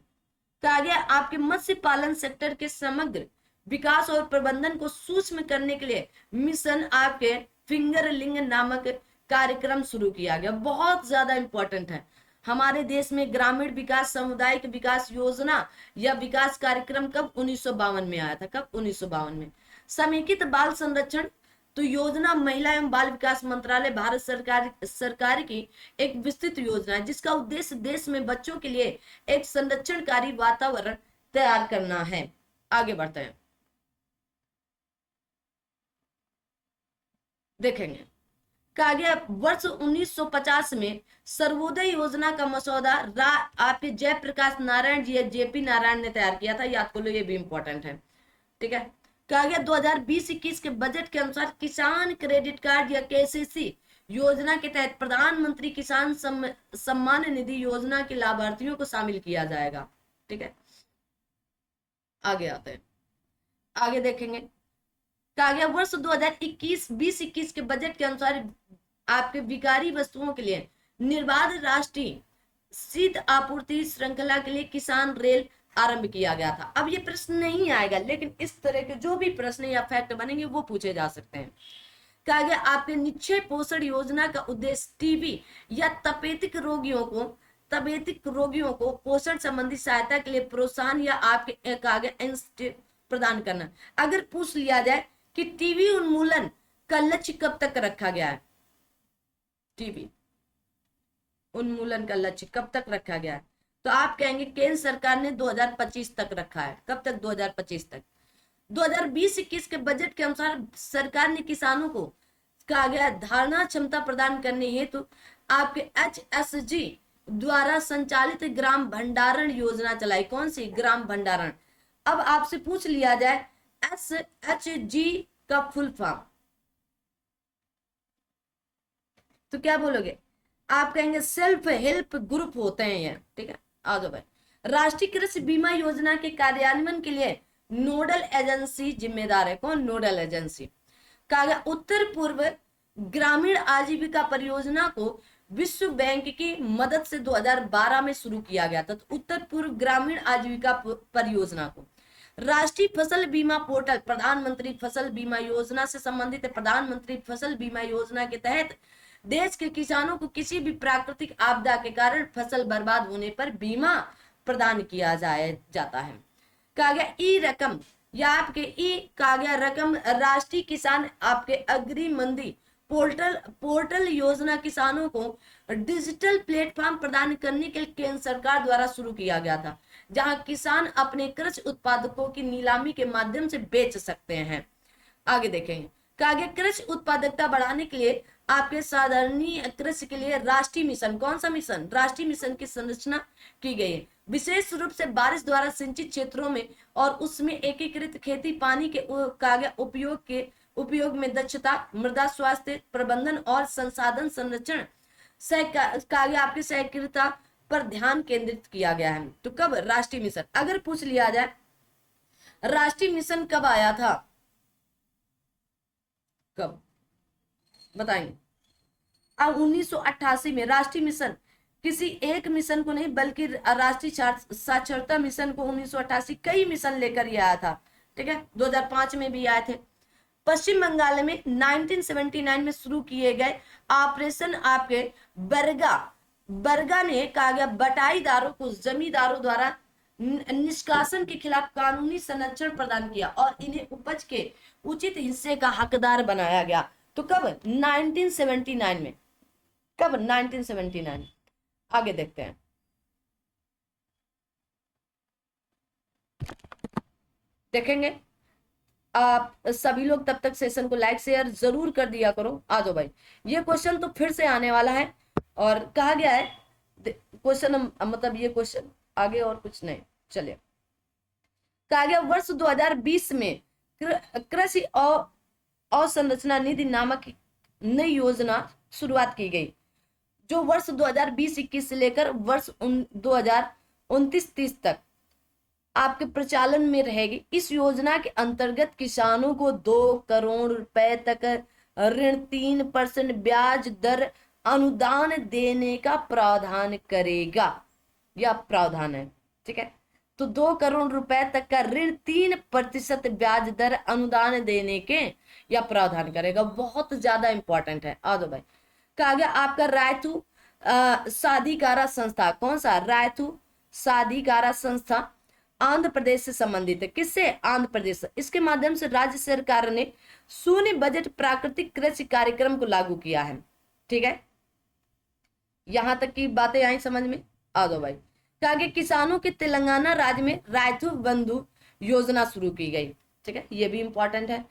कहा गया आपके मत्स्य पालन सेक्टर के समग्र विकास और प्रबंधन को सूक्ष्म करने के लिए मिशन आपके फिंगरलिंग नामक कार्यक्रम शुरू किया गया। बहुत ज्यादा इंपॉर्टेंट है। हमारे देश में ग्रामीण विकास सामुदायिक विकास योजना या विकास कार्यक्रम कब? 1952 में आया था। कब? 1952 में। समेकित बाल संरक्षण तो योजना महिला एवं बाल विकास मंत्रालय भारत सरकार की एक विस्तृत योजना है, जिसका उद्देश्य देश में बच्चों के लिए एक संरक्षणकारी वातावरण तैयार करना है। आगे बढ़ते हैं, देखेंगे। कहा गया वर्ष 1950 में सर्वोदय योजना का मसौदा आपके जयप्रकाश नारायण जी या जेपी नारायण ने तैयार किया था। याद कर लो, ये भी इंपॉर्टेंट है। ठीक है, कहा गया 2020-21 के बजट के अनुसार किसान क्रेडिट कार्ड या केसीसी योजना के तहत प्रधानमंत्री किसान सम्मान निधि योजना के लाभार्थियों को शामिल किया जाएगा। ठीक है, आगे आते हैं। आगे देखेंगे, कहा गया वर्ष 2021-20-21 के बजट के अनुसार आपके विकारी वस्तुओं के लिए निर्बाध राष्ट्रीय शीत आपूर्ति श्रृंखला के लिए किसान रेल आरंभ किया गया था। अब ये प्रश्न नहीं आएगा, लेकिन इस तरह के जो भी प्रश्न या फैक्ट बनेंगे वो पूछे जा सकते हैं। कहा गया आपके निश्चय पोषण योजना का उद्देश्य टीबी या तपेदिक रोगियों को पोषण संबंधी सहायता के लिए प्रोत्साहन या आपके कहा गया इंस्टीट्यूट प्रदान करना। अगर पूछ लिया जाए कि टीबी उन्मूलन का लक्ष्य कब तक रखा गया है, टीबी उन्मूलन का लक्ष्य कब तक रखा गया है, तो आप कहेंगे केंद्र सरकार ने 2025 तक रखा है। कब तक? 2025 तक। 2020-21 के बजट के अनुसार सरकार ने किसानों को कहा गया धारणा क्षमता प्रदान करने हेतु आपके HSG द्वारा संचालित ग्राम भंडारण योजना चलाई। कौन सी? ग्राम भंडारण। अब आपसे पूछ लिया जाए SHG का फुल फॉर्म, तो क्या बोलोगे? आप कहेंगे सेल्फ हेल्प ग्रुप होते हैं ये, ठीक है। आ जाओ भाई। राष्ट्रीय कृषि बीमा योजना के कार्यान्वयन के लिए नोडल एजेंसी जिम्मेदार है। कौन? Nodal agency. कहा गया उत्तर पूर्व ग्रामीण आजीविका परियोजना को विश्व बैंक की मदद से 2012 में शुरू किया गया था। तो उत्तर पूर्व ग्रामीण आजीविका परियोजना को राष्ट्रीय फसल बीमा पोर्टल प्रधानमंत्री फसल बीमा योजना से संबंधित है। प्रधानमंत्री फसल बीमा योजना के तहत देश के किसानों को किसी भी प्राकृतिक आपदा के कारण फसल बर्बाद होने पर बीमा प्रदान किया जाता है। कहा गया ई रकम या आपके ई कहा गया रकम राष्ट्रीय किसान आपके अग्रिम मंडी पोर्टल योजना किसानों को डिजिटल प्लेटफॉर्म प्रदान करने के लिए केंद्र सरकार द्वारा शुरू किया गया था, जहां किसान अपने कृषि उत्पादकों की नीलामी के माध्यम से बेच सकते हैं। आगे देखेंगे। कहा गया कृषि उत्पादकता बढ़ाने के लिए आपके साधारणीय कृषि के लिए राष्ट्रीय मिशन। कौन सा मिशन? राष्ट्रीय मिशन की संरचना की गई है। विशेष रूप से बारिश द्वारा सिंचित क्षेत्रों में और उसमें एकीकृत खेती पानी के कहा गया उपयोग में दक्षता, मृदा स्वास्थ्य प्रबंधन और संसाधन संरक्षण कहा गया आपकी सहकारिता पर ध्यान केंद्रित किया गया है। तो कब? राष्ट्रीय मिशन। अगर पूछ लिया जाए राष्ट्रीय मिशन कब आया था, कब बताएंगे? अब 1988 में राष्ट्रीय मिशन किसी एक मिशन को नहीं बल्कि राष्ट्रीय साक्षरता मिशन को 1988 कई मिशन लेकर ही आया था, ठीक है। 2005 में भी आए थे। पश्चिम बंगाल में 1979 में शुरू किए गए ऑपरेशन आपके बरगा ने कहा गया बटाईदारों को जमींदारों द्वारा निष्कासन के खिलाफ कानूनी संरक्षण प्रदान किया और इन्हें उपज के उचित हिस्से का हकदार बनाया गया। तो कब? 1979 में। कब? 1979। आगे देखते हैं। देखेंगे आप सभी लोग तब तक सेशन को लाइक शेयर जरूर कर दिया करो। आ जाओ भाई, ये क्वेश्चन तो फिर से आने वाला है और कहा गया है क्वेश्चन मतलब ये क्वेश्चन आगे और कुछ नहीं। चलिए, कहा गया वर्ष 2020 में कृषि अवसंरचना निधि नामक नई योजना शुरुआत की गई, जो वर्ष 2020-21 से लेकर वर्ष 2029-30 तक आपके प्रचालन में रहेगी। इस योजना के अंतर्गत किसानों को 2 करोड़ रुपए तक ऋण 3% ब्याज दर अनुदान देने का प्रावधान करेगा, या प्रावधान है, ठीक है। तो 2 करोड़ रुपए तक का ऋण 3% ब्याज दर अनुदान देने के या प्रावधान करेगा। बहुत ज्यादा इंपॉर्टेंट है। आ दो भाई। कहा गया आपका रायतू साधिकारा संस्था। कौन सा? रायतू साधिकारा संस्था आंध्र प्रदेश से संबंधित है। किससे? आंध्र प्रदेश से। इसके माध्यम से राज्य सरकार ने शून्य बजट प्राकृतिक कृषि कार्यक्रम को लागू किया है, ठीक है। यहां तक की बातें आई समझ में? आ दो भाई। कहा गया किसानों के तेलंगाना राज्य में रायतू बंधु योजना शुरू की गई, ठीक है, ये भी इंपॉर्टेंट है।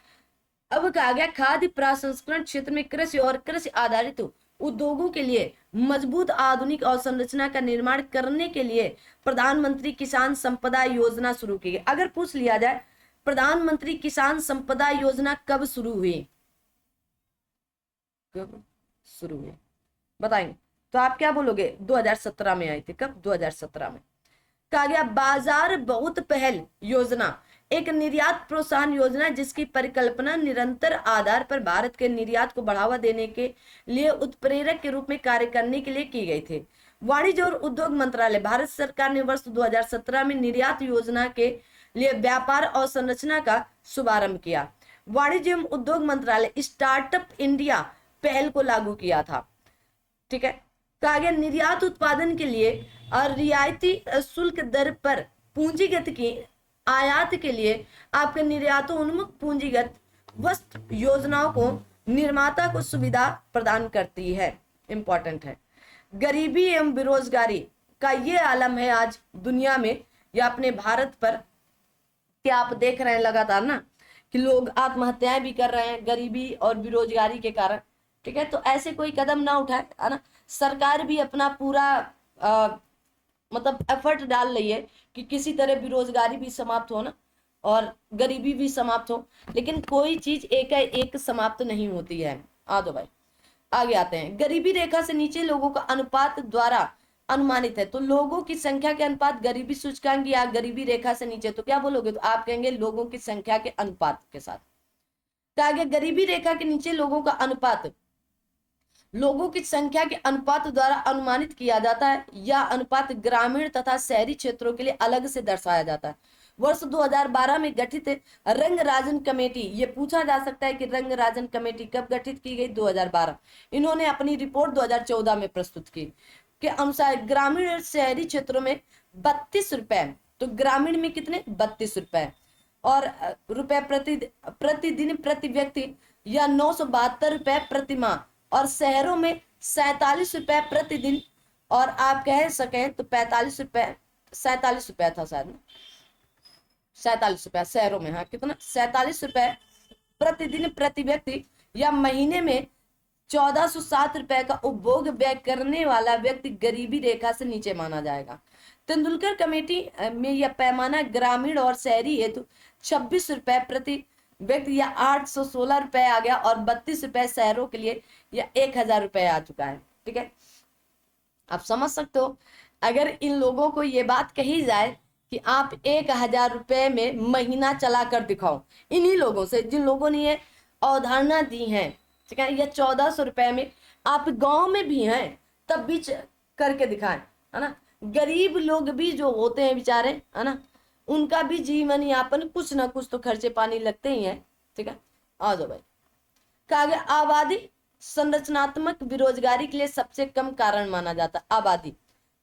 अब कहा गया खाद्य प्रसंस्करण क्षेत्र में कृषि और कृषि आधारित उद्योगों के लिए मजबूत आधुनिक अवसंरचना का निर्माण करने के लिए प्रधानमंत्री किसान संपदा योजना शुरू की गई। अगर पूछ लिया जाए प्रधानमंत्री किसान संपदा योजना कब शुरू हुई, कब शुरू हुई बताएंगे? तो आप क्या बोलोगे? 2017 में आई थी। कब? 2017 में। कहा गया बाजार बहुत पहल योजना एक निर्यात प्रोत्साहन योजना जिसकी परिकल्पना निरंतर आधार पर भारत के निर्यात को बढ़ावा देने के लिए उत्प्रेरक के रूप में कार्य करने के लिए की गई थी। वाणिज्य और उद्योग मंत्रालय, भारत सरकार ने वर्ष 2017 में निर्यात योजना के लिए व्यापार और संरचना का शुभारंभ किया। वाणिज्य एवं उद्योग मंत्रालय स्टार्टअप इंडिया पहल को लागू किया था। ठीक है, कहा गया निर्यात उत्पादन के लिए और रियायती शुल्क दर पर पूंजीगत की आयात के लिए आपके निर्यातोन्मुख पूंजीगत वस्तु योजनाओं को निर्माता को सुविधा प्रदान करती है। इंपॉर्टेंट है। गरीबी एवं बेरोजगारी का ये आलम है आज दुनिया में या अपने भारत पर, क्या आप देख रहे हैं लगातार ना कि लोग आत्महत्याएं भी कर रहे हैं गरीबी और बेरोजगारी के कारण। ठीक है, तो ऐसे कोई कदम ना उठाए, है ना। सरकार भी अपना पूरा मतलब एफर्ट डाल रही है कि किसी तरह बेरोजगारी भी समाप्त हो ना और गरीबी भी समाप्त हो, लेकिन कोई चीज एक समाप्त नहीं होती है। आ दो भाई, आगे आते हैं। गरीबी रेखा से नीचे लोगों का अनुपात द्वारा अनुमानित है। तो लोगों की संख्या के अनुपात गरीबी सूचकांक या गरीबी रेखा से नीचे, तो क्या बोलोगे? तो आप कहेंगे लोगों की संख्या के अनुपात के साथ। कहा गया गरीबी रेखा के नीचे लोगों का अनुपात लोगों की संख्या के अनुपात द्वारा अनुमानित किया जाता है। यह अनुपात ग्रामीण तथा शहरी क्षेत्रों के लिए अलग से दर्शाया जाता है। वर्ष 2012 में गठित रंगराजन कमेटी, ये पूछा जा सकता है कि रंगराजन कमेटी कब गठित की गई? 2012। इन्होंने अपनी रिपोर्ट 2014 में प्रस्तुत की के अनुसार ग्रामीण और शहरी क्षेत्रों में 32 रुपए, तो ग्रामीण में कितने? 32 रुपए और रुपए प्रतिदिन प्रति व्यक्ति या 972 रुपए प्रति माह, और शहरों में 47 रुपए प्रतिदिन, और आप कह सकें तो 45 रुपए, 47 रुपए था शायद, 47 रुपए शहरों में। हाँ, कितना? 47 रुपए प्रतिदिन प्रति व्यक्ति या महीने में 1407 रुपए का उपभोग व्यय करने वाला व्यक्ति गरीबी रेखा से नीचे माना जाएगा। तेंदुलकर कमेटी में यह पैमाना ग्रामीण और शहरी हेतु 26 रुपए प्रति व्यक्ति या 816 रुपए आ गया, और 32 रुपए शहरों के लिए या 1000 रुपए आ चुका है। ठीक है, आप समझ सकते हो। अगर इन लोगों को ये बात कही जाए कि आप 1000 रुपए में महीना चला कर दिखाओ, इन्हीं लोगों से जिन लोगों ने ये अवधारणा दी है, ठीक है, या 1400 रुपए में आप गांव में भी हैं तब भी करके दिखाएं, है ना। गरीब लोग भी जो होते हैं बेचारे, है ना, उनका भी जीवन यापन कुछ ना कुछ तो खर्चे पानी लगते ही हैं। ठीक है, आ जाओ भाई। कहा गया आबादी संरचनात्मक बेरोजगारी के लिए सबसे कम कारण माना जाता। आबादी,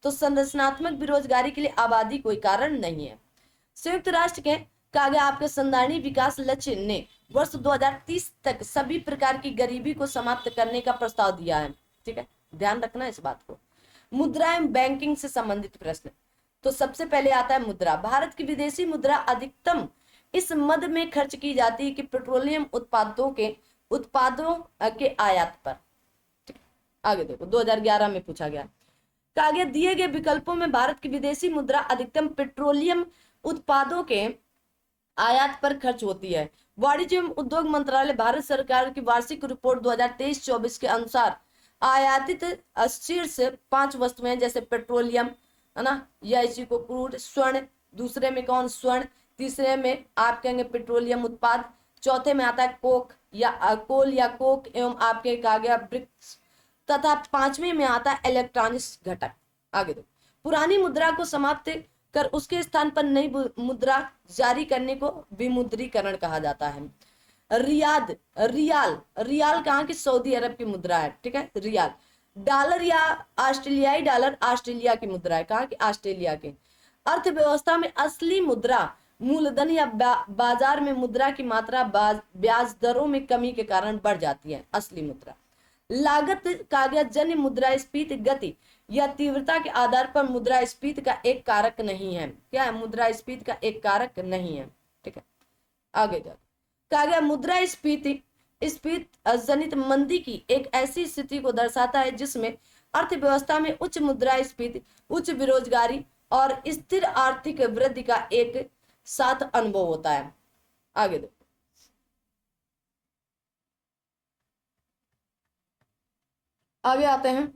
तो संरचनात्मक बेरोजगारी के लिए आबादी कोई कारण नहीं है। संयुक्त राष्ट्र के कहा गया आपके संधारणीय विकास लक्ष्य ने वर्ष 2030 तक सभी प्रकार की गरीबी को समाप्त करने का प्रस्ताव दिया है। ठीक है, ध्यान रखना इस बात को। मुद्रा एवं बैंकिंग से संबंधित प्रश्न, तो सबसे पहले आता है मुद्रा। भारत की विदेशी मुद्रा अधिकतम इस मद में खर्च की जाती है कि पेट्रोलियम उत्पादों के आयात पर। आगे देखो, 2011 में पूछा गया। कहा गया दिए गए विकल्पों में भारत की विदेशी मुद्रा अधिकतम पेट्रोलियम उत्पादों के आयात पर खर्च होती है। वाणिज्य एवं उद्योग मंत्रालय भारत सरकार की वार्षिक रिपोर्ट 2023-24 के अनुसार आयातित शीर्ष 5 वस्तुएं जैसे पेट्रोलियम, है ना, या इसी को क्रूड, स्वर्ण, दूसरे में कौन? स्वर्ण, तीसरे में आप कहेंगे पेट्रोलियम उत्पाद, चौथे में आता है कोक या कोल या कोक एवं आपके कहा गया ब्रिक्स, तथा 5वें में आता है इलेक्ट्रॉनिक्स घटक। आगे दो, पुरानी मुद्रा को समाप्त कर उसके स्थान पर नई मुद्रा जारी करने को विमुद्रीकरण कहा जाता है। रियाल कहाँ की? सऊदी अरब की मुद्रा है। ठीक है, रियाल। डॉलर या ऑस्ट्रेलियाई डॉलर ऑस्ट्रेलिया की मुद्रा है। कहाँ की? ऑस्ट्रेलिया की। अर्थव्यवस्था में असली मुद्रा मूलधन या बाजार में मुद्रा की मात्रा ब्याज दरों में कमी के कारण बढ़ जाती है। असली मुद्रा। लागत कहा गया जन्य मुद्रास्फीति गति या तीव्रता के आधार पर मुद्रास्फीति का एक कारक नहीं है। क्या है? मुद्रास्फीति का एक कारक नहीं है। ठीक है, आगे जाओ। कहा गया मुद्रास्फीति जनित मंदी की एक ऐसी स्थिति को दर्शाता है जिसमें अर्थव्यवस्था में उच्च मुद्रास्फीति, उच्च बेरोजगारी और स्थिर आर्थिक वृद्धि का एक साथ अनुभव होता है। आगे देखो, आगे आते हैं।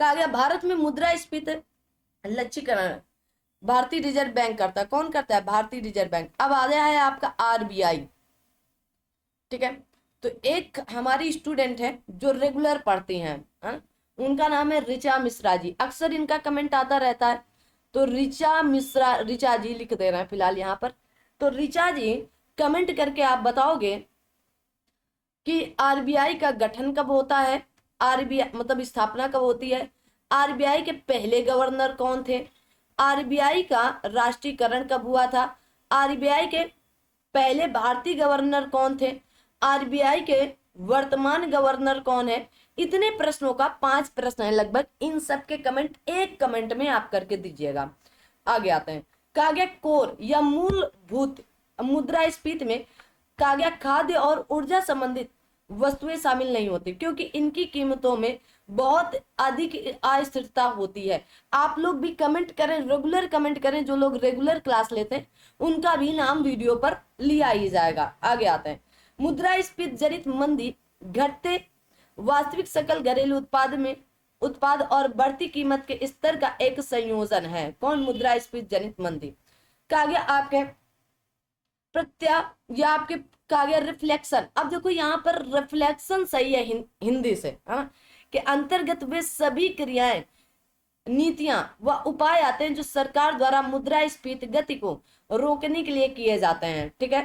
कहा गया भारत में मुद्रास्फीति लक्ष्यीकरण भारतीय रिजर्व बैंक करता है। कौन करता है? भारतीय रिजर्व बैंक। अब आ गया है आपका आरबीआई। ठीक है। तो एक हमारी स्टूडेंट है जो रेगुलर पढ़ती हैं, है? उनका नाम है ऋचा मिश्रा जी, अक्सर इनका कमेंट आता रहता है, तो ऋचा मिश्रा, ऋचा जी लिख दे रहे हैं फिलहाल यहाँ पर। तो ऋचा जी कमेंट करके आप बताओगे कि आरबीआई का गठन कब होता है, आरबीआई मतलब स्थापना कब होती है, आरबीआई के पहले गवर्नर कौन थे, आरबीआई का राष्ट्रीयकरण कब हुआ था, आरबीआई के पहले भारतीय गवर्नर कौन थे, आरबीआई के वर्तमान गवर्नर कौन है। इतने प्रश्नों का 5 प्रश्न है लगभग, इन सब के कमेंट एक कमेंट में आप करके दीजिएगा। आगे आते हैं, कहा गया कोर या मूलभूत मुद्रास्फीति में कहा गया खाद्य और ऊर्जा संबंधित वस्तुएं शामिल नहीं होती, क्योंकि इनकी कीमतों में बहुत अधिक अस्थिरता होती है। आप लोग भी कमेंट करें, रेगुलर कमेंट करें, जो लोग रेगुलर क्लास लेते हैं उनका भी नाम वीडियो पर लिया ही जाएगा। आगे आते हैं, मुद्रास्फीति जनित मंदी घटते वास्तविक सकल घरेलू उत्पाद और बढ़ती कीमत के स्तर का एक संयोजन है। कौन? मुद्रास्फीति जनित मंदी। कहा गया आपके प्रत्या या आपके कहा गया रिफ्लेक्शन। अब देखो यहाँ पर रिफ्लेक्शन सही है हिंदी से, है ना, के अंतर्गत वे सभी क्रियाएं, नीतियां व उपाय आते हैं जो सरकार द्वारा मुद्रास्फीति गति को रोकने के लिए किए जाते हैं। ठीक है,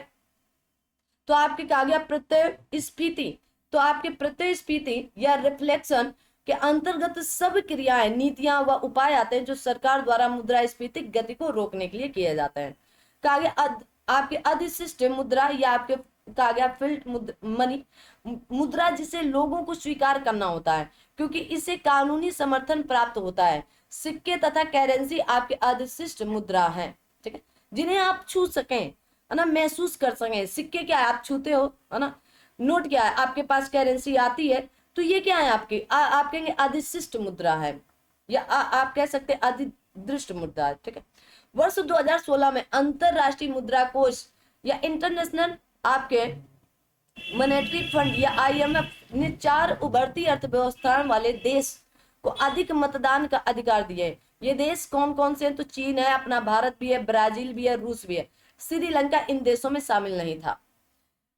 तो आपके कहा गया प्रत्ययस्फीति, तो आपके प्रत्ययस्फीति या रिफ्लेक्शन के अंतर्गत सब क्रियाएं, नीतियां व उपाय आते हैं जो सरकार द्वारा मुद्रास्फीति गति को रोकने के लिए किए जाते हैं। कहा गया आपके अधिशिष्ट मुद्रा या आपके कहा गया फिल्ड मनी, मुद्रा जिसे लोगों को स्वीकार करना होता है क्योंकि इससे कानूनी समर्थन प्राप्त होता है। सिक्के तथा करेंसी आपके अधिशिष्ट मुद्रा है। ठीक है, जिन्हें आप छू सकें, है ना, महसूस कर सकें। सिक्के क्या है? आप छूते हो, है ना। नोट क्या है? आपके पास करेंसी आती है, तो ये क्या है आपकी आप कहेंगे अधिशिष्ट मुद्रा है, या आप कह सकते हैं अधिदृष्ट मुद्रा है। ठीक है, वर्ष 2016 में अंतरराष्ट्रीय मुद्रा कोष या इंटरनेशनल आपके मॉनेटरी फंड या आईएमएफ ने 4 उभरती अर्थव्यवस्थाओं वाले देश को अधिक मतदान का अधिकार दिए। ये देश कौन कौन से हैं? तो चीन है, अपना भारत भी है, ब्राजील भी है, रूस भी है, श्रीलंका इन देशों में शामिल नहीं था।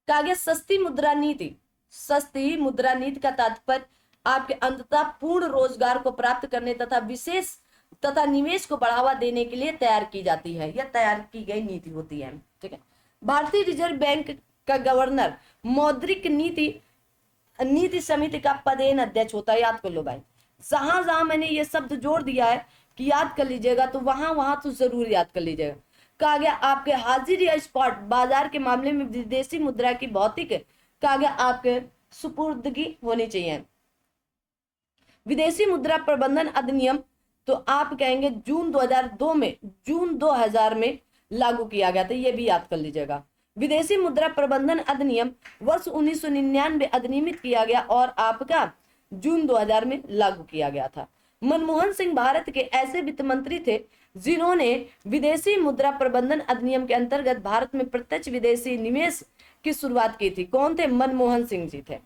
कहा गया सस्ती मुद्रा नीति। सस्ती मुद्रा नीति का तात्पर्य आपके अंततः पूर्ण रोजगार को प्राप्त करने तथा विशेष तथा निवेश को बढ़ावा देने के लिए तैयार की जाती है या तैयार की गई नीति होती है। ठीक है, भारतीय रिजर्व बैंक का गवर्नर मौद्रिक नीति समिति का पदेन अध्यक्ष होता है। याद कर लो भाई, जहां जहां मैंने ये शब्द जोड़ दिया है कि याद कर लीजिएगा, तो वहां वहां तो जरूर याद कर लीजिएगा। कहा गया आपके हाजिर या स्पॉट बाजार के मामले में विदेशी मुद्रा की भौतिक कहा गया आपके सुपुर्दगी होनी चाहिए। विदेशी मुद्रा प्रबंधन अधिनियम तो आप कहेंगे जून 2000 में लागू किया गया था, ये भी याद कर लीजिएगा। विदेशी मुद्रा प्रबंधन अधिनियम वर्ष 1999 अधिनियमित किया गया और आपका जून 2000 में लागू किया गया था। मनमोहन सिंह भारत के ऐसे वित्त मंत्री थे जिन्होंने विदेशी मुद्रा प्रबंधन अधिनियम के अंतर्गत भारत में प्रत्यक्ष विदेशी निवेश की शुरुआत की थी। कौन थे? मनमोहन सिंह जी थे।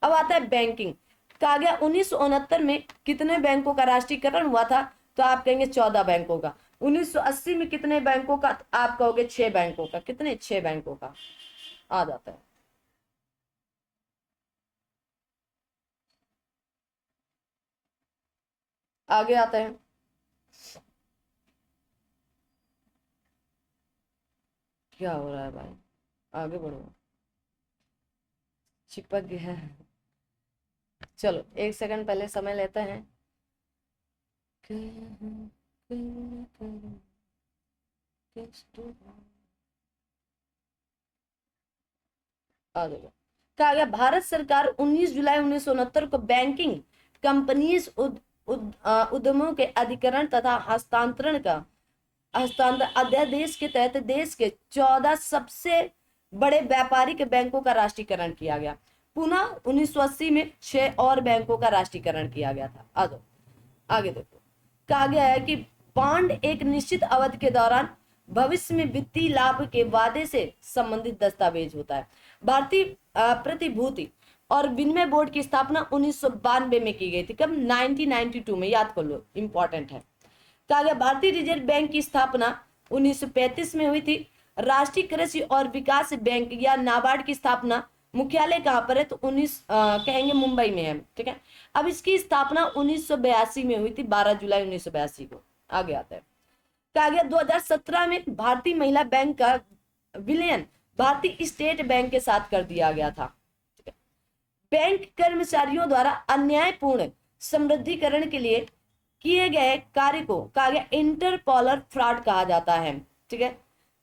अब आता है बैंकिंग। कहा गया 1969 में कितने बैंकों का राष्ट्रीयकरण हुआ था? तो आप कहेंगे 14 बैंकों का। 1980 में कितने बैंकों का? आप कहोगे 6 बैंकों का। कितने? 6 बैंकों का आ जाता है। आगे आते हैं, क्या हो रहा है भाई? आगे बढ़ो, चिपक गया है। चलो 1 सेकंड पहले समय लेते हैं। कहा गया भारत सरकार 19 जुलाई 1969 को बैंकिंग कंपनीज उद्यमों के अधिकरण तथा हस्तांतरण अध्यादेश के तहत देश के 14 सबसे बड़े व्यापारिक बैंकों का राष्ट्रीयकरण किया गया। पुनः 1980 में 6 और बैंकों का राष्ट्रीयकरण किया गया था। आ जाओ आगे देखो, कहा गया है कि बॉन्ड एक निश्चित अवधि के दौरान भविष्य में वित्तीय लाभ के वादे से संबंधित दस्तावेज होता है। भारतीय प्रतिभूति और विनिमय बोर्ड की स्थापना 1992 में की गई थी। कब? 1992 में, याद कर लो, इंपॉर्टेंट है। कहा गया भारतीय रिजर्व बैंक की स्थापना 1935 में हुई थी। राष्ट्रीय कृषि और विकास बैंक या नाबार्ड की स्थापना मुख्यालय कहाँ पर है, तो कहेंगे मुंबई में है। ठीक है, अब इसकी स्थापना 1982 में हुई थी, 12 जुलाई 1982 को। आगे आता है, कहा गया 2017 में भारतीय महिला बैंक का विलयन भारतीय स्टेट बैंक के साथ कर दिया गया था। बैंक कर्मचारियों द्वारा अन्यायपूर्ण समृद्धिकरण के लिए किए गए कार्य को कहा गया इंटरपोलर फ्रॉड कहा जाता है। ठीक है,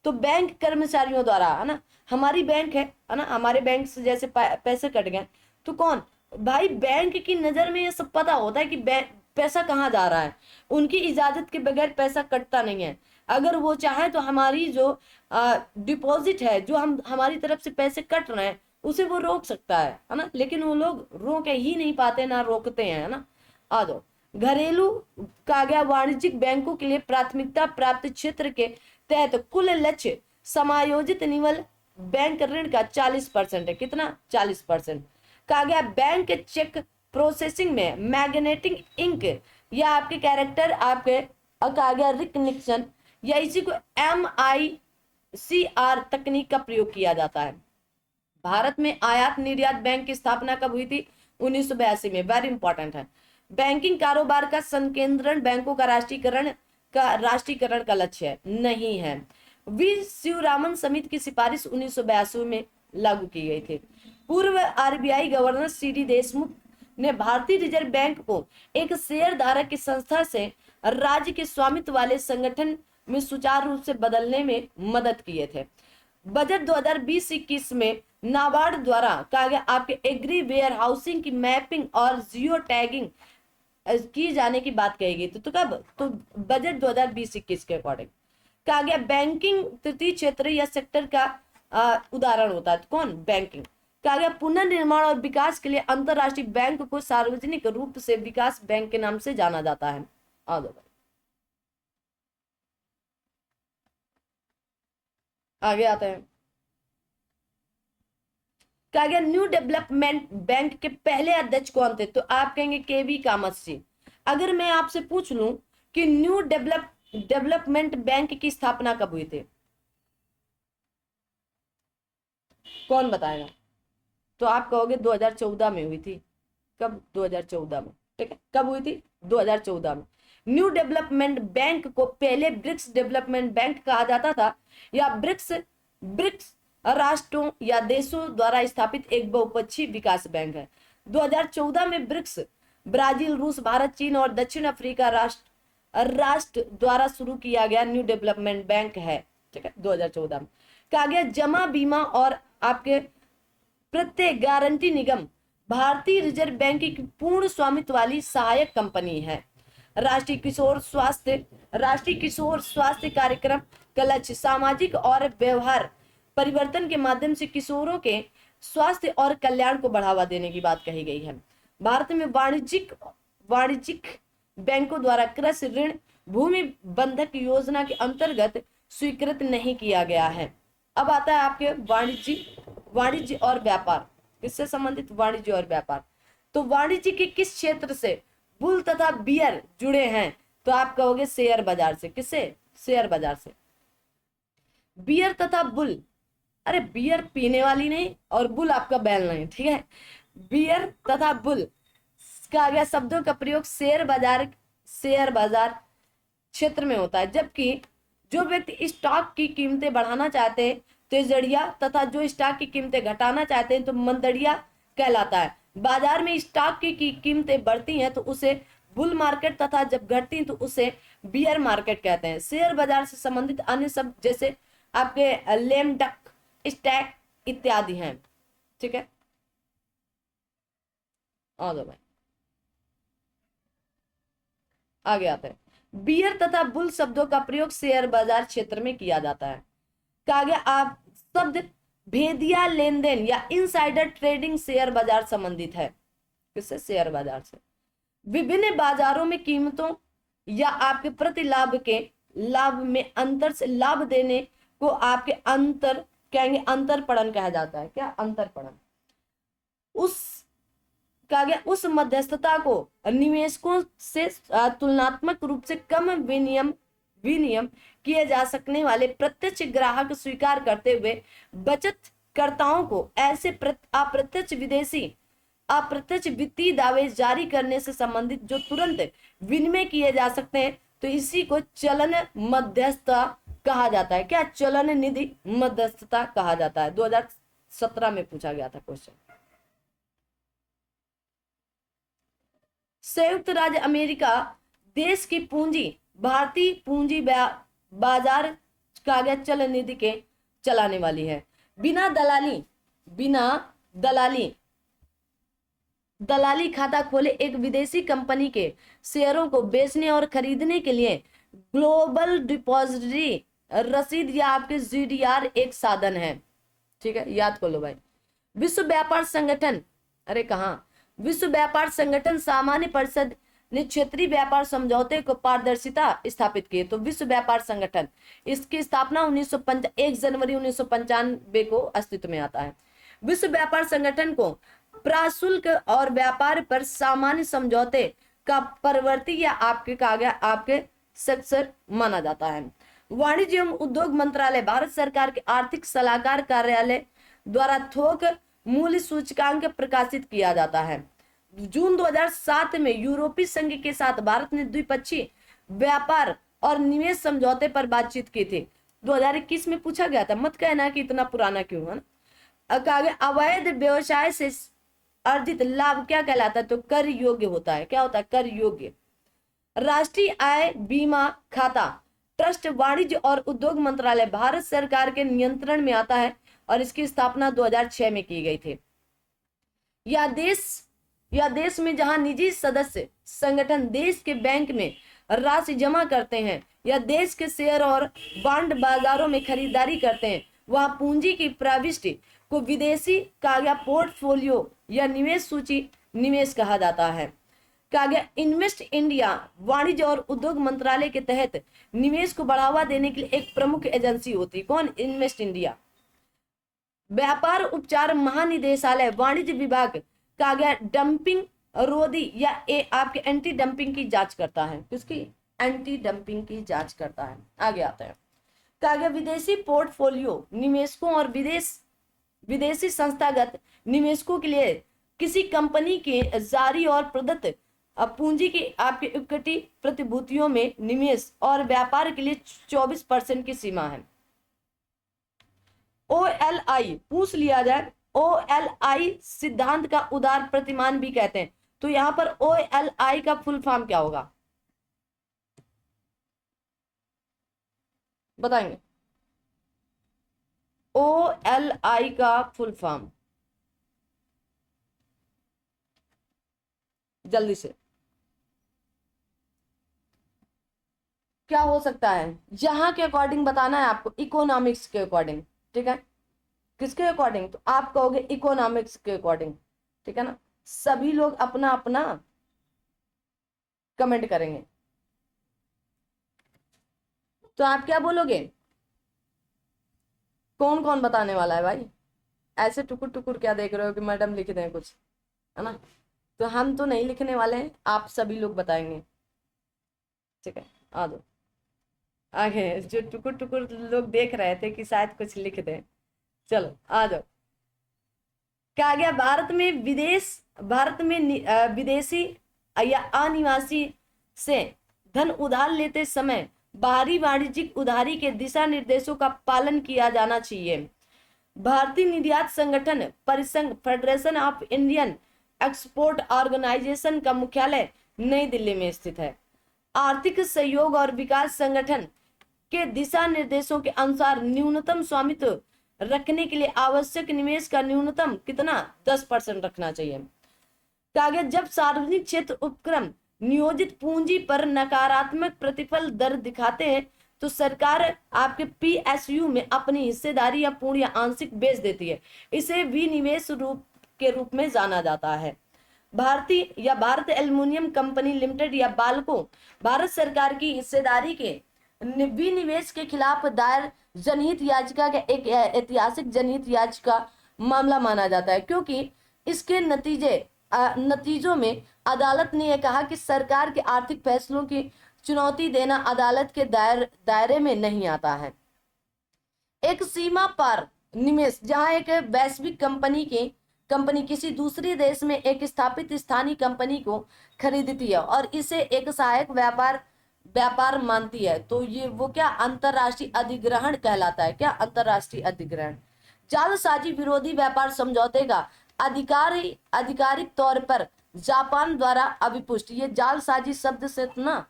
तो बैंक कर्मचारियों द्वारा, है ना, हमारी बैंक है ना, हमारे बैंक से जैसे पैसे कट गए तो कौन भाई, बैंक की नजर में ये सब पता होता है कि पैसा कहाँ जा रहा है, उनकी इजाजत के बगैर पैसा कटता नहीं है। अगर वो चाहे तो हमारी जो डिपॉजिट है, जो हम हमारी तरफ से पैसे कट रहे हैं, उसे वो रोक सकता है ना, लेकिन वो लोग रोक ही नहीं पाते, ना रोकते हैं, है ना। आ जाओ, घरेलू कहा गया वाणिज्यिक बैंकों के लिए प्राथमिकता प्राप्त क्षेत्र के तहत कुल लक्ष्य समायोजित निवल बैंक ऋण का 40% है। कितना? 40%। कहा गया बैंक चेक प्रोसेसिंग में मैग्नेटिक इंक या आपके कैरेक्टर आपके कहा गया रिकग्निशन या इसी को MICR तकनीक का प्रयोग किया जाता है। भारत में आयात निर्यात बैंक की स्थापना कब हुई थी? 1982 में। वेरी इंपॉर्टेंट है। बैंकिंग कारोबार का संकेंद्रण बैंकों का राष्ट्रीयकरण का लक्ष्य है नहीं है। वी शिवरामन समिति की सिफारिश 1982 में लागू की गई थी। पूर्व RBI गवर्नर CD देशमुख ने भारतीय रिजर्व बैंक को एक शेयर धारक की संस्था से राज्य के स्वामित्व वाले संगठन में सुचारू रूप से बदलने में मदद किए थे। बजट 2020-21 में नाबार्ड द्वारा कहा गया आपके एग्री वेयर हाउसिंग की मैपिंग और जियो टैगिंग की जाने की बात कही गई। तो कब? तो बजट 2020-21 के अकॉर्डिंग कहा गया बैंकिंग तृतीय क्षेत्र या सेक्टर का उदाहरण होता है। तो कौन? बैंकिंग। कहा गया पुनर्निर्माण और विकास के लिए अंतरराष्ट्रीय बैंक को सार्वजनिक रूप से विकास बैंक के नाम से जाना जाता है। आगे आते हैं, कहा गया न्यू डेवलपमेंट बैंक के पहले अध्यक्ष कौन थे? तो आप कहेंगे KV कामत जी। अगर मैं आपसे पूछ लूं कि न्यू डेवलपमेंट बैंक की स्थापना कब हुई थी, कौन बताएगा? तो आप कहोगे 2014 में हुई थी। कब? 2014 में। ठीक है, कब हुई थी? 2014 में। न्यू डेवलपमेंट बैंक को पहले ब्रिक्स डेवलपमेंट बैंक कहा जाता था या ब्रिक्स राष्ट्रों या देशों द्वारा स्थापित एक बहुपक्षीय विकास बैंक है। 2014 में ब्रिक्स ब्राजील, रूस, भारत, चीन और दक्षिण अफ्रीका राष्ट्र द्वारा शुरू किया गया न्यू डेवलपमेंट बैंक है। ठीक है, 2014 में। कहा गया जमा बीमा और आपके प्रत्येक गारंटी निगम भारतीय रिजर्व बैंक की पूर्ण स्वामित्व वाली सहायक कंपनी है। राष्ट्रीय किशोर स्वास्थ्य कार्यक्रम का लक्ष्य सामाजिक और व्यवहार परिवर्तन के माध्यम से किशोरों के स्वास्थ्य और कल्याण को बढ़ावा देने की बात कही गई है। भारत में वाणिज्यिक बैंकों द्वारा कृषि ऋण भूमि बंधक योजना के अंतर्गत स्वीकृत नहीं किया गया है। अब आता है आपके वाणिज्य और व्यापार। किससे संबंधित? वाणिज्य और व्यापार। तो वाणिज्य के किस क्षेत्र से बुल तथा बियर जुड़े हैं? तो आप कहोगे शेयर बाजार से। किससे? शेयर बाजार से। बियर तथा बुल, अरे बियर पीने वाली नहीं और बुल आपका बैल नहीं। ठीक है, बियर तथा बुल का गया शब्दों का प्रयोग शेयर बाजार क्षेत्र में होता है, जबकि जो व्यक्ति स्टॉक की कीमतें बढ़ाना चाहते हैं तेजड़िया तथा जो स्टॉक की कीमतें घटाना चाहते हैं तो मंदड़िया कहलाता है। बाजार में स्टॉक की कीमतें बढ़ती हैं तो उसे बुल मार्केट तथा जब घटती हैं तो उसे बियर मार्केट कहते हैं। शेयर बाजार से संबंधित अन्य शब्द जैसे आपके लेम डक, स्टैक इत्यादि हैं। ठीक है, भाई आगे आते हैं। बियर तथा बुल शब्दों का प्रयोग शेयर बाजार क्षेत्र में किया जाता है। कहा गया आप शब्द भेदिया लेन देन या इनसाइडर ट्रेडिंग शेयर बाजार संबंधित है। किससे? शेयर बाजार से। विभिन्न बाजारों में कीमतों या आपके प्रति लाभ में अंतर से लाभ देने को आपके अंतरपणन कहा जाता है। क्या? अंतरपणन। कहा गया उस मध्यस्थता को निवेशकों से तुलनात्मक रूप से कम विनियम किए जा सकने वाले प्रत्यक्ष ग्राहक स्वीकार करते हुए बचत कर्ताओं को ऐसे अप्रत्यक्ष वित्तीय दावे जारी करने से संबंधित जो तुरंत विनिमय किए जा सकते हैं, तो इसी को चलन मध्यस्थता कहा जाता है। क्या? चलन निधि मध्यस्थता कहा जाता है। 2017 में पूछा गया था क्वेश्चन। संयुक्त राज्य अमेरिका देश की पूंजी भारतीय पूंजी बाजार कागज चलन निधि के चलाने वाली है। बिना दलाली खाता खोले एक विदेशी कंपनी के शेयरों को बेचने और खरीदने के लिए ग्लोबल डिपॉजिटरी रसीद या आपके GDR एक साधन है। ठीक है, याद कर लो भाई। विश्व व्यापार संगठन, अरे कहाँ, विश्व व्यापार संगठन सामान्य परिषद ने क्षेत्रीय व्यापार समझौते को पारदर्शिता स्थापित की। तो विश्व व्यापार संगठन, इसकी स्थापना 1 जनवरी 1995 को अस्तित्व में आता है। विश्व व्यापार संगठन को प्राशुल्क और व्यापार पर सामान्य समझौते का प्रवर्ती या आपके सदस्य माना जाता है। वाणिज्य एवं उद्योग मंत्रालय भारत सरकार के आर्थिक सलाहकार कार्यालय द्वारा थोक मूल्य सूचकांक प्रकाशित किया जाता है। जून 2007 में यूरोपीय संघ के साथ भारत ने द्विपक्षीय व्यापार और निवेश समझौते पर बातचीत की थी। 2021 में पूछा गया था, मत कहना कि इतना पुराना क्यों है ना। अवैध व्यवसाय से अर्जित लाभ क्या कहलाता है? तो कर योग्य होता है। क्या होता है? कर योग्य। राष्ट्रीय आय बीमा खाता ट्रस्ट वाणिज्य और उद्योग मंत्रालय भारत सरकार के नियंत्रण में आता है और इसकी स्थापना 2006 में की गई थी। या देश में जहां निजी सदस्य संगठन देश के बैंक में राशि जमा करते हैं या देश के शेयर और बॉन्ड बाजारों में खरीदारी करते हैं, वहां पूंजी की प्रविष्टि को विदेशी कागज पोर्टफोलियो या निवेश सूची निवेश कहा जाता है। कागज इन्वेस्ट इंडिया वाणिज्य और उद्योग मंत्रालय के तहत निवेश को बढ़ावा देने के लिए एक प्रमुख एजेंसी होती है। कौन? Invest India. व्यापार उपचार महानिदेशालय वाणिज्य विभाग कागज डंपिंग रोधी या आपके एंटी डंपिंग की जांच करता है। किसकी? एंटी डंपिंग की जांच करता है। आगे आते हैं। कागज विदेशी पोर्टफोलियो निवेशकों और विदेशी संस्थागत निवेशकों के लिए किसी कंपनी के जारी और प्रदत्त पूंजी की आपके इक्विटी प्रतिभूतियों में निवेश और व्यापार के लिए 24% की सीमा है। OLI पूछ लिया जाए, OLI सिद्धांत का उदार प्रतिमान भी कहते हैं। तो यहां पर OLI का फुल फॉर्म क्या होगा बताएंगे? OLI का फुल फॉर्म जल्दी से क्या हो सकता है? जहां के अकॉर्डिंग बताना है आपको, इकोनॉमिक्स के अकॉर्डिंग। ठीक है, किसके अकॉर्डिंग? तो आप कहोगे इकोनॉमिक्स के अकॉर्डिंग। ठीक है ना, सभी लोग अपना अपना कमेंट करेंगे। तो आप क्या बोलोगे? कौन कौन बताने वाला है भाई? ऐसे टुकुर टुकुर क्या देख रहे हो कि मैडम लिख दें कुछ, है ना? तो हम तो नहीं लिखने वाले हैं, आप सभी लोग बताएंगे। ठीक है, आ दो आगे। जो टुकुर टुकुर लोग देख रहे थे कि शायद कुछ लिख दें, चलो आ जाओ। क्या गया? भारत में विदेशी या अनिवासी से धन उधार लेते समय बाहरी वाणिज्यिक उधारी के दिशा निर्देशों का पालन किया जाना चाहिए। भारतीय निर्यात संगठन परिसंघ federation of Indian export organisation का मुख्यालय नई दिल्ली में स्थित है। आर्थिक सहयोग और विकास संगठन के दिशा निर्देशों के अनुसार न्यूनतम स्वामित्व रखने के लिए आवश्यक निवेश का न्यूनतम कितना? 10% रखना चाहिए। कागज जब सार्वजनिक क्षेत्र उपक्रम नियोजित पूंजी पर नकारात्मक प्रतिफल दर दिखाते हैं तो सरकार आपके PSU में अपनी हिस्सेदारी या पूर्ण या आंशिक बेच देती है। इसे विनिवेश के रूप में जाना जाता है। भारत एल्युमिनियम कंपनी लिमिटेड या बाल्को भारत सरकार की हिस्सेदारी के विनिवेश के खिलाफ दायर जनहित याचिका का एक ऐतिहासिक जनहित याचिका मामला माना जाता है, क्योंकि इसके नतीजों में अदालत ने यह कहा कि सरकार के आर्थिक फैसलों की चुनौती देना अदालत के दायरे में नहीं आता है। एक सीमा पार निवेश, जहां एक वैश्विक कंपनी किसी दूसरे देश में एक स्थापित स्थानीय कंपनी को खरीदती है और इसे एक सहायक व्यापार व्यापार मानती है, तो ये वो क्या अंतरराष्ट्रीय अधिग्रहण कहलाता है। क्या अंतरराष्ट्रीय अधिग्रहण। जालसाजी विरोधी व्यापार समझौते का आधिकारिक तौर पर जापान द्वारा अभिपुष्ट। ये जालसाजी शब्द से इतना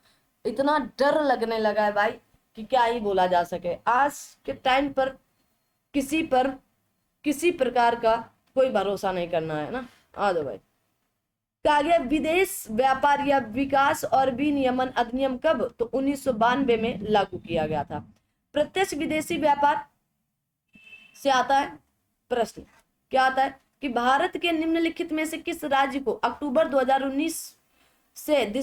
इतना डर लगने लगा है भाई कि क्या ही बोला जा सके। आज के टाइम पर किसी प्रकार का कोई भरोसा नहीं करना है ना। आ जाओ भाई। कहा गया विदेश व्यापार या विकास और विनियमन अधिनियम कब, तो 1992 में लागू किया गया था। प्रत्यक्ष विदेशी व्यापार से आता है प्रश्न, क्या आता है कि भारत के निम्नलिखित में से किस राज्य को अक्टूबर 2019 से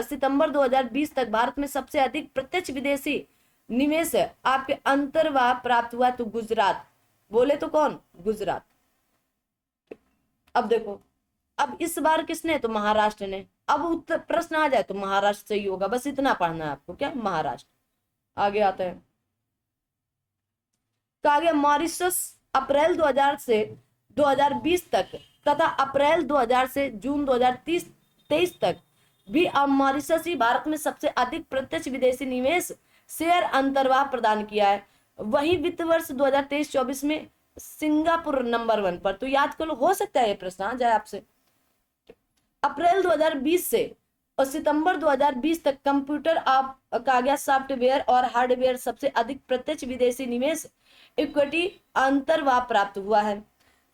सितंबर 2020 तक भारत में सबसे अधिक प्रत्यक्ष विदेशी निवेश है आपके अंतर्वाह प्राप्त हुआ, तो गुजरात। बोले तो कौन, गुजरात। अब देखो, अब इस बार किसने, तो महाराष्ट्र ने। अब उत्तर प्रश्न आ जाए तो महाराष्ट्र सही होगा, बस इतना पढ़ना है आपको, क्या महाराष्ट्र। आगे आते हैं। कहा गया मॉरिशस अप्रैल 2000 से 2020 तक तथा अप्रैल 2000 से जून 2023 तक भी अब मॉरिशस ही भारत में सबसे अधिक प्रत्यक्ष विदेशी निवेश शेयर अंतर्वाह प्रदान किया है। वही वित्त वर्ष 2023-24 में सिंगापुर नंबर 1 पर। तो याद करो, हो सकता है ये प्रश्न आ जाए आपसे। अप्रैल 2020 से और सितंबर 2020 तक कंप्यूटर का गया सॉफ्टवेयर और हार्डवेयर सबसे अधिक प्रत्यक्ष विदेशी निवेश इक्विटी अंतर्वाह प्राप्त हुआ है।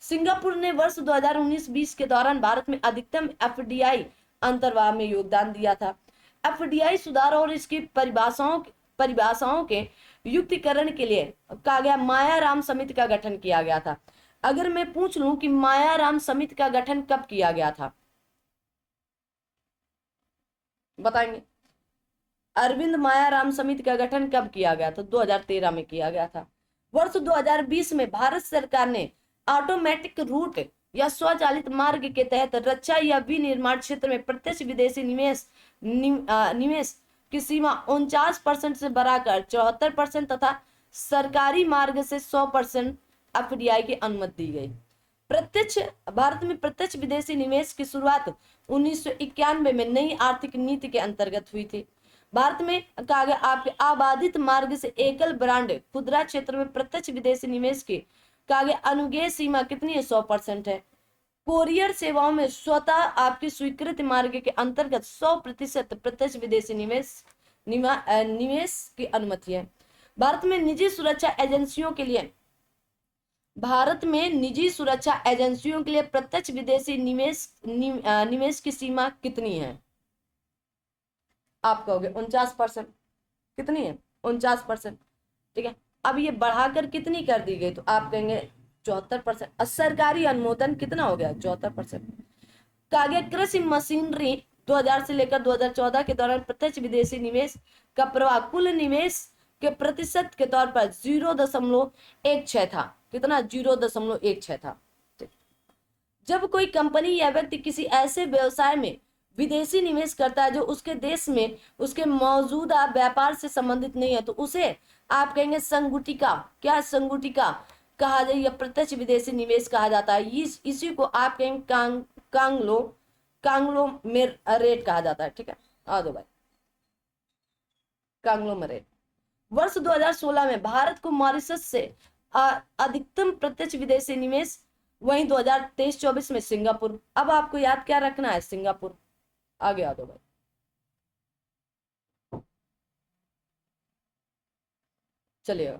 सिंगापुर ने वर्ष 2019-20 के दौरान भारत में अधिकतम एफडीआई अंतर्वाह में योगदान दिया था। एफडीआई सुधार और इसकी परिभाषाओं के युक्तिकरण के लिए कहा गया मायाराम समिति का गठन किया गया था। अगर मैं पूछ लूं कि मायाराम समिति का गठन कब किया गया था, बताएंगे। अरविंद मायाराम समिति का गठन कब किया गया था, 2013 में किया गया था। वर्ष 2020 में भारत सरकार ने ऑटोमेटिक रूट या स्वचालित मार्ग के तहत रक्षा या विनिर्माण क्षेत्र में प्रत्यक्ष विदेशी निवेश की सीमा 49% से बढ़ाकर 74% तथा सरकारी मार्ग से 100% एफडीआई की अनुमति दी गई। भारत में प्रत्यक्ष विदेशी निवेश की शुरुआत 1991 में नई आर्थिक नीति के अंतर्गत हुई थी। भारत में कहा गया आपके आबादित मार्ग से एकल ब्रांड खुदरा क्षेत्र में प्रत्यक्ष विदेशी निवेश की कहा गया अनुग्रह सीमा कितनी है, 100% है। कोरियर सेवाओं में स्वतः आपकी स्वीकृत मार्ग के अंतर्गत 100% प्रत्यक्ष विदेशी निवेश की अनुमति है। भारत में निजी सुरक्षा एजेंसियों के लिए प्रत्यक्ष विदेशी निवेश की सीमा कितनी है, आप कहोगे 49%। कितनी है, 49%। ठीक है, अब ये बढ़ाकर कितनी कर दी गई, तो आप कहेंगे 74%। और सरकारी अनुमोदन कितना हो गया, 74%। कहा गया कृषि मशीनरी 2000 से लेकर 2014 के दौरान प्रत्यक्ष विदेशी निवेश का प्रवाह कुल निवेश के प्रतिशत के तौर पर 0.16 था। कितना, 0.16 था। जब कोई कंपनी या व्यक्ति किसी ऐसे व्यवसाय में विदेशी निवेश करता है जो उसके देश में उसके मौजूदा व्यापार से संबंधित नहीं है, तो उसे आप कहेंगे संगुटिका। क्या, संगुटिका कहा जाए या प्रत्यक्ष विदेशी निवेश कहा जाता है। इसी को आप कहेंगे कांग्लोमेरेट कहा जाता है। ठीक है, आ दो भाई, कांग्लोमेरेट। वर्ष 2016 में भारत को मॉरिशस से अधिकतम प्रत्यक्ष विदेशी निवेश, वहीं 2023-24 में सिंगापुर। अब आपको याद क्या रखना है, सिंगापुर। आगे आ दो भाई। चलिए,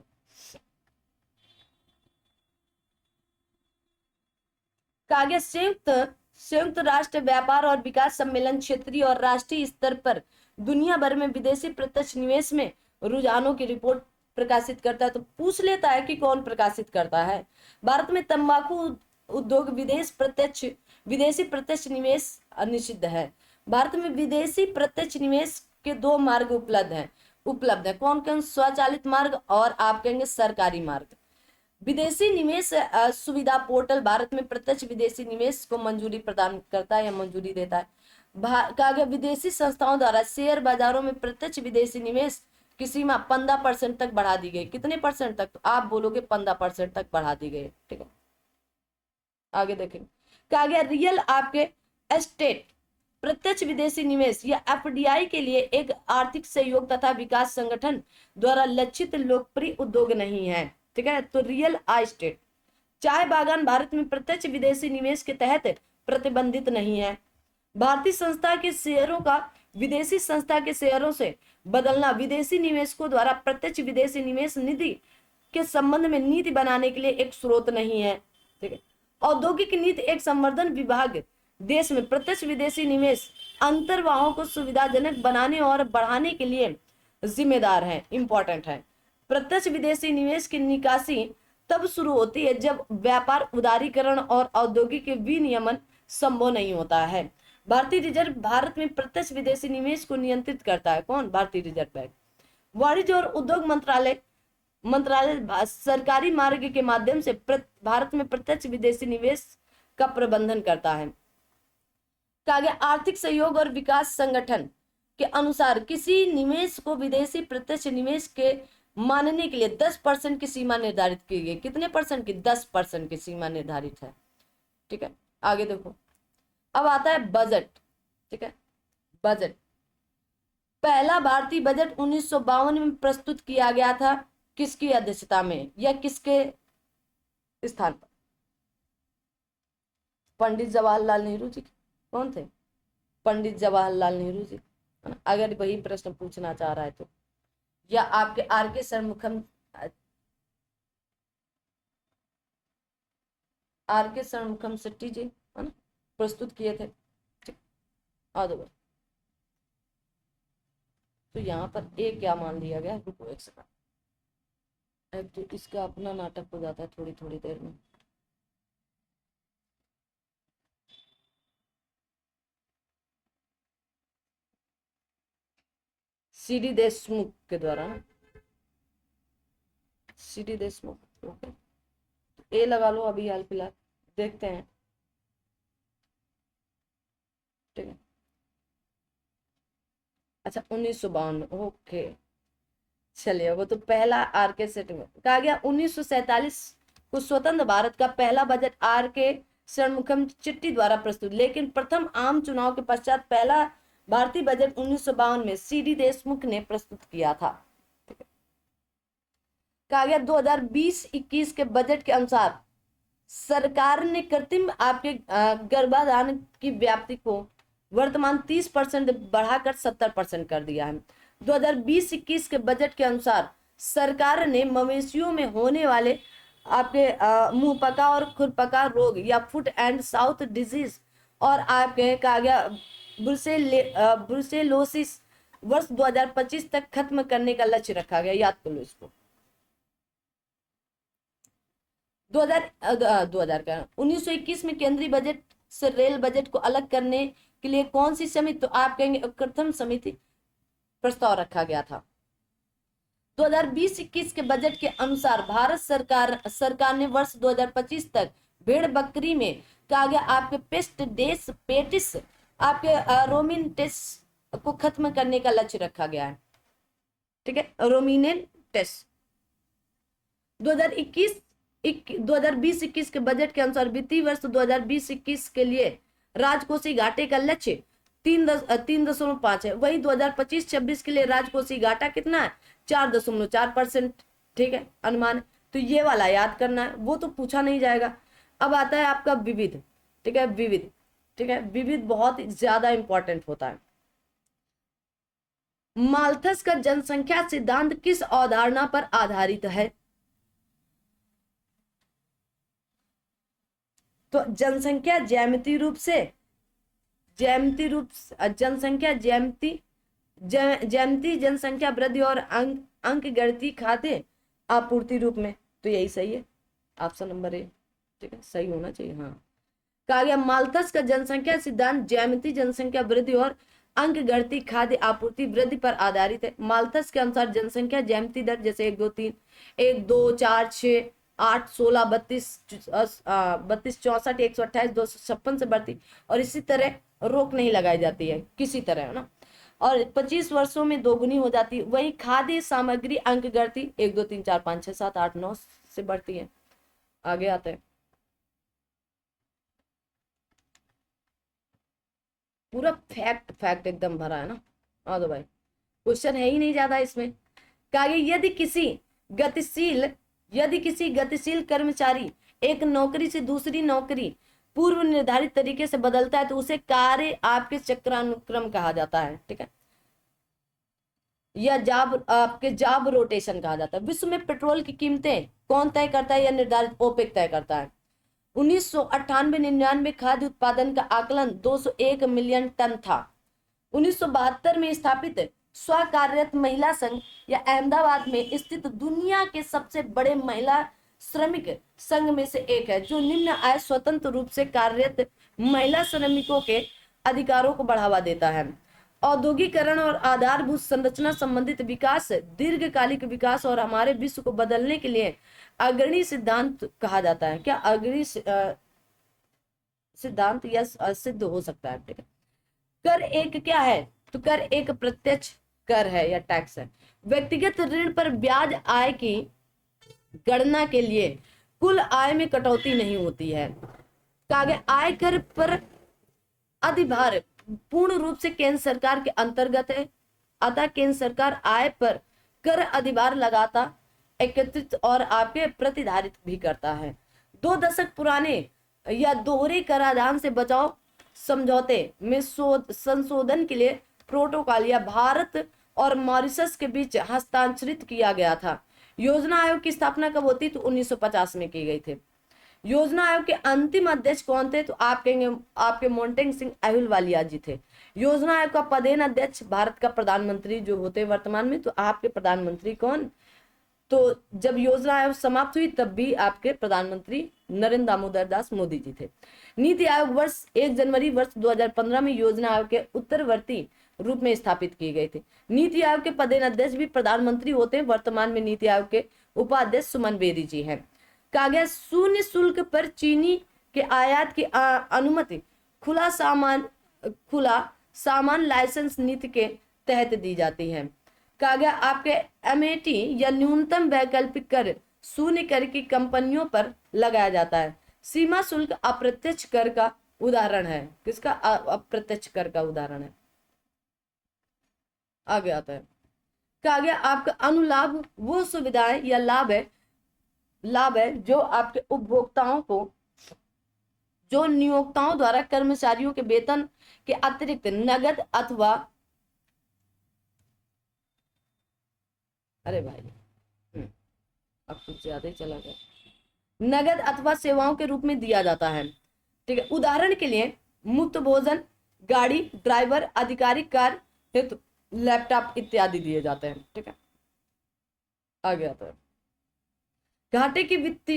कागज संयुक्त राष्ट्र व्यापार और विकास सम्मेलन क्षेत्रीय और राष्ट्रीय स्तर पर दुनिया भर में विदेशी प्रत्यक्ष निवेश में रुझानों की रिपोर्ट प्रकाशित करता है। तो पूछ लेता है कि कौन प्रकाशित करता है। भारत में तंबाकू उद्योग विदेशी प्रत्यक्ष निवेश निषिद्ध है। भारत में विदेशी प्रत्यक्ष निवेश के 2 मार्ग उपलब्ध है। कौन कौन, स्वचालित मार्ग और आप कहेंगे सरकारी मार्ग। विदेशी निवेश सुविधा पोर्टल भारत में प्रत्यक्ष विदेशी निवेश को मंजूरी प्रदान करता है या मंजूरी देता है। कहा गया विदेशी संस्थाओं द्वारा शेयर बाजारों में प्रत्यक्ष विदेशी निवेश की सीमा 15% तक बढ़ा दी गई। कितने परसेंट तक? तो आप बोलोगे 15% तक बढ़ा दी गई। ठीक है, आगे देखेंगे क्या गया। रियल आपके एस्टेट प्रत्यक्ष विदेशी निवेश या एफडीआई के लिए एक आर्थिक सहयोग तथा विकास संगठन द्वारा लक्षित लोकप्रिय उद्योग नहीं है। ठीक है, तो रियल एस्टेट चाय बागान भारत में प्रत्यक्ष विदेशी निवेश के तहत प्रतिबंधित नहीं है। भारतीय संस्था के शेयरों का विदेशी संस्था के शेयरों से बदलना विदेशी निवेशकों द्वारा प्रत्यक्ष विदेशी निवेश निधि के संबंध में नीति बनाने के लिए एक स्रोत नहीं है। ठीक है, औद्योगिक नीति एक संवर्धन विभाग देश में प्रत्यक्ष विदेशी निवेश अंतर्वाहों को सुविधाजनक बनाने और बढ़ाने के लिए जिम्मेदार है, इंपॉर्टेंट है। प्रत्यक्ष विदेशी निवेश की निकासी तब शुरू होती है जब व्यापार उदारीकरण और औद्योगिक विनियमन संभव नहीं होता है। भारतीय रिजर्व भारत में प्रत्यक्ष विदेशी निवेश को नियंत्रित करता है। कौन? भारतीय रिजर्व बैंक। वाणिज्य और उद्योग मंत्रालय सरकारी मार्ग के माध्यम से भारत में प्रत्यक्ष विदेशी निवेश का प्रबंधन करता है। कहा गया आर्थिक सहयोग और विकास संगठन के अनुसार किसी निवेश को विदेशी प्रत्यक्ष निवेश के मानने के लिए 10% की सीमा निर्धारित की गई। कितने परसेंट की? 10% की सीमा निर्धारित है। ठीक है, आगे देखो। अब आता है बजट। ठीक है, बजट पहला भारतीय बजट 1952 में प्रस्तुत किया गया था। किसकी अध्यक्षता में या किसके स्थान पर? पंडित जवाहरलाल नेहरू जी। कौन थे? पंडित जवाहरलाल नेहरू जी। अगर वही प्रश्न पूछना चाह रहा है तो, या आपके आर.के. षणमुखम शेट्टी जी है ना, प्रस्तुत किए थे। ठीक, तो यहाँ पर एक क्या मान लिया गया? रुको एक सेकंड, तो इसका अपना नाटक हो जाता है थोड़ी थोड़ी देर में। सी.डी. देशमुख के द्वारा ना, सी.डी. देशमुख। ओके, तो ए लगा लो अभी हाल फिलहाल, देखते हैं। ठीक है, अच्छा 1952 में। ओके, चलिए, वो तो पहला आर.के. सेट में कहा गया। 1947 को स्वतंत्र भारत का पहला बजट आर.के. षणमुखम शेट्टी द्वारा प्रस्तुत, लेकिन प्रथम आम चुनाव के पश्चात पहला भारतीय बजट 1952 में सी.डी. देशमुख ने प्रस्तुत किया था। कहा गया 2020-21 के बजट के अनुसार सरकार ने कृत्रिम आपके गर्भाधान की व्याप्ति को वर्तमान 30% बढ़ाकर 70% कर दिया है। 2020-21 के बजट के अनुसार सरकार ने मवेशियों में होने वाले आपके मुंहपका और खुरपका रोग या फुट एंड साउथ डिजीज और आपके कहा गया ब्रुसेलोसिस वर्ष 2025 तक खत्म करने का लक्ष्य रखा गया। याद कर लो इसको। 1921 में केंद्रीय बजट से रेल बजट को अलग करने के लिए कौन सी समिति? तो आप कहेंगे प्रथम समिति प्रस्ताव रखा गया था। 2020-21 के बजट के अनुसार भारत सरकार ने वर्ष 2025 तक भेड़ बकरी में कहा गया आपके पेटिस आपके रोमिनेंटिस को खत्म करने का लक्ष्य रखा गया है। ठीक है, रोमिनेंटिस। 2020-21 के बजट के अनुसार वित्तीय वर्ष 2020-21 के लिए राजकोषीय घाटे का लक्ष्य 3.5 है। वही 2025-26 के लिए राजकोषीय घाटा कितना है? 4.4%। ठीक है, अनुमान। तो ये वाला याद करना है, वो तो पूछा नहीं जाएगा। अब आता है आपका विविध। ठीक है, विविध। ठीक है, विविध बहुत ज्यादा इंपॉर्टेंट होता है। माल्थस का जनसंख्या सिद्धांत किस अवधारणा पर आधारित है? तो जनसंख्या ज्यामितीय रूप से जनसंख्या वृद्धि और अंक गणितीय खाते आपूर्ति रूप में। तो यही सही है, ऑप्शन नंबर ए। ठीक है, सही होना चाहिए। हाँ, कहा गया माल्थस का जनसंख्या सिद्धांत ज्यामितीय जनसंख्या वृद्धि और अंक गणितीय खाद्य आपूर्ति वृद्धि पर आधारित है। माल्थस के अनुसार जनसंख्या ज्यामितीय दर जैसे 1 2 3 1 2 4 6 8 16 32 64 128 256 से बढ़ती और इसी तरह रोक नहीं लगाई जाती है किसी तरह, है ना। और 25 वर्षों में दोगुनी हो जाती है। वहीं खाद्य सामग्री अंक गणती 1 2 3 4 5 6 7 8 9 से बढ़ती है। आगे आते हैं, पूरा फैक्ट फैक्ट एकदम भरा है ना। हाँ तो भाई क्वेश्चन है ही नहीं ज्यादा इसमें। कहा गया यदि किसी गतिशील कर्मचारी एक नौकरी से दूसरी नौकरी पूर्व निर्धारित तरीके से बदलता है तो उसे कार्य आपके चक्रानुक्रम कहा जाता है, ठीक है, या जॉब रोटेशन कहा जाता है। विश्व में पेट्रोल की कीमतें कौन तय करता है या निर्धारित ओपेक तय करता है। 1998-99 खाद्य उत्पादन का आकलन 201 मिलियन टन था। 1972 में स्थापित स्वकार्यरत महिला संघ या अहमदाबाद में स्थित दुनिया के सबसे बड़े महिला श्रमिक संघ में से एक है, जो निम्न आय स्वतंत्र रूप से कार्यरत महिला श्रमिकों के अधिकारों को बढ़ावा देता है। औद्योगिकरण और आधारभूत संरचना संबंधित विकास दीर्घकालिक विकास और हमारे विश्व को बदलने के लिए अग्रणी सिद्धांत कहा जाता है। क्या अग्रणी सिद्धांत या सिद्ध हो सकता है, ठीक है। कर एक क्या है, तो कर एक प्रत्यक्ष कर है या टैक्स है। व्यक्तिगत ऋण पर ब्याज आय की गणना के लिए कुल आय में कटौती नहीं होती है। आयकर पर अधिभार पूर्ण रूप से केंद्र सरकार के अंतर्गत है, अतः केंद्र सरकार आय पर कर अधिभार लगाता एकत्रित और आपके प्रतिधारित भी करता है। 2 दशक पुराने या दोहरे कराधान से बचाव समझौते में संशोधन के लिए प्रोटोकॉल या भारत और मॉरिशस के बीच हस्ताक्षरित किया गया था। योजना आयोग की स्थापना कब होती, तो 1950 में की गई थी। योजना आयोग के अंतिम अध्यक्ष कौन थे, तो आप कहेंगे आपके मोन्टेग सिंह अहलूवालिया जी थे। योजना आयोग का पदेन अध्यक्ष भारत का प्रधानमंत्री जो होते वर्तमान में, तो आपके प्रधानमंत्री कौन, तो जब योजना आयोग समाप्त हुई तब भी आपके प्रधानमंत्री नरेंद्र दामोदर दास मोदी जी थे। नीति आयोग वर्ष 1 जनवरी वर्ष 2015 में योजना आयोग के उत्तरवर्ती रूप में स्थापित किए गए थे। नीति आयोग के पदेन अध्यक्ष भी प्रधानमंत्री होते हैं। वर्तमान में नीति आयोग के उपाध्यक्ष सुमन बेरी जी हैं। कहा गया शून्य शुल्क पर चीनी के आयात की अनुमति खुला सामान लाइसेंस नीति के तहत दी जाती है। कहा गया आपके एमएटी या न्यूनतम वैकल्पिक कर शून्य कर की कंपनियों पर लगाया जाता है। सीमा शुल्क अप्रत्यक्ष कर का उदाहरण है। किसका, अप्रत्यक्ष कर का उदाहरण है। आगे आता है, कहा गया आपका अनुलाभ वो सुविधाएं या लाभ है जो आपके उपभोक्ताओं को, जो नियोक्ताओं द्वारा कर्मचारियों के वेतन के अतिरिक्त नगद अथवा, अरे भाई अब कुछ ज्यादा ही चला गया, नगद अथवा सेवाओं के रूप में दिया जाता है, ठीक है। उदाहरण के लिए मुफ्त भोजन, गाड़ी, ड्राइवर, आधिकारिक कार हेतु लैपटॉप इत्यादि दिए जाते हैं, ठीक है। आगे आता है, घाटे की वित्त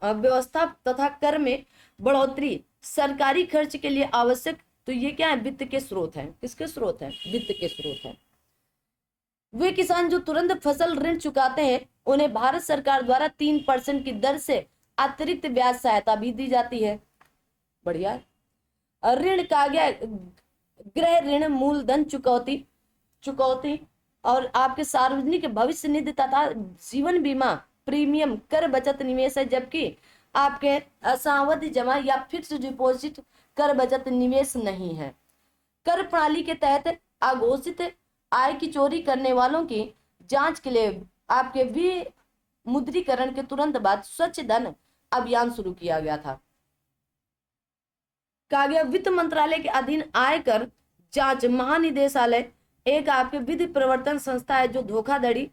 व्यवस्था तथा कर में बढ़ोतरी सरकारी खर्च के लिए आवश्यक, तो ये क्या है, वित्त के स्रोत हैं। किसके स्रोत हैं, वित्त के स्रोत हैं। वे किसान जो तुरंत फसल ऋण चुकाते हैं उन्हें भारत सरकार द्वारा 3% की दर से अतिरिक्त ब्याज सहायता भी दी जाती है। बढ़िया। ऋण का गया गृह ऋण, मूलधन चुकौती और आपके सार्वजनिक भविष्य निधि तथा जीवन बीमा प्रीमियम कर बचत निवेश है, जबकि आपके सावधि जमा या फिक्स्ड डिपॉजिट कर बचत निवेश नहीं है। कर प्रणाली के तहत अघोषित आय की चोरी करने वालों की जांच के लिए आपके विमुद्रीकरण के तुरंत बाद स्वच्छ धन अभियान शुरू किया गया था। कहा गया वित्त मंत्रालय के अधीन आयकर जांच महानिदेशालय एक आपके विधि प्रवर्तन संस्था है जो धोखाधड़ी,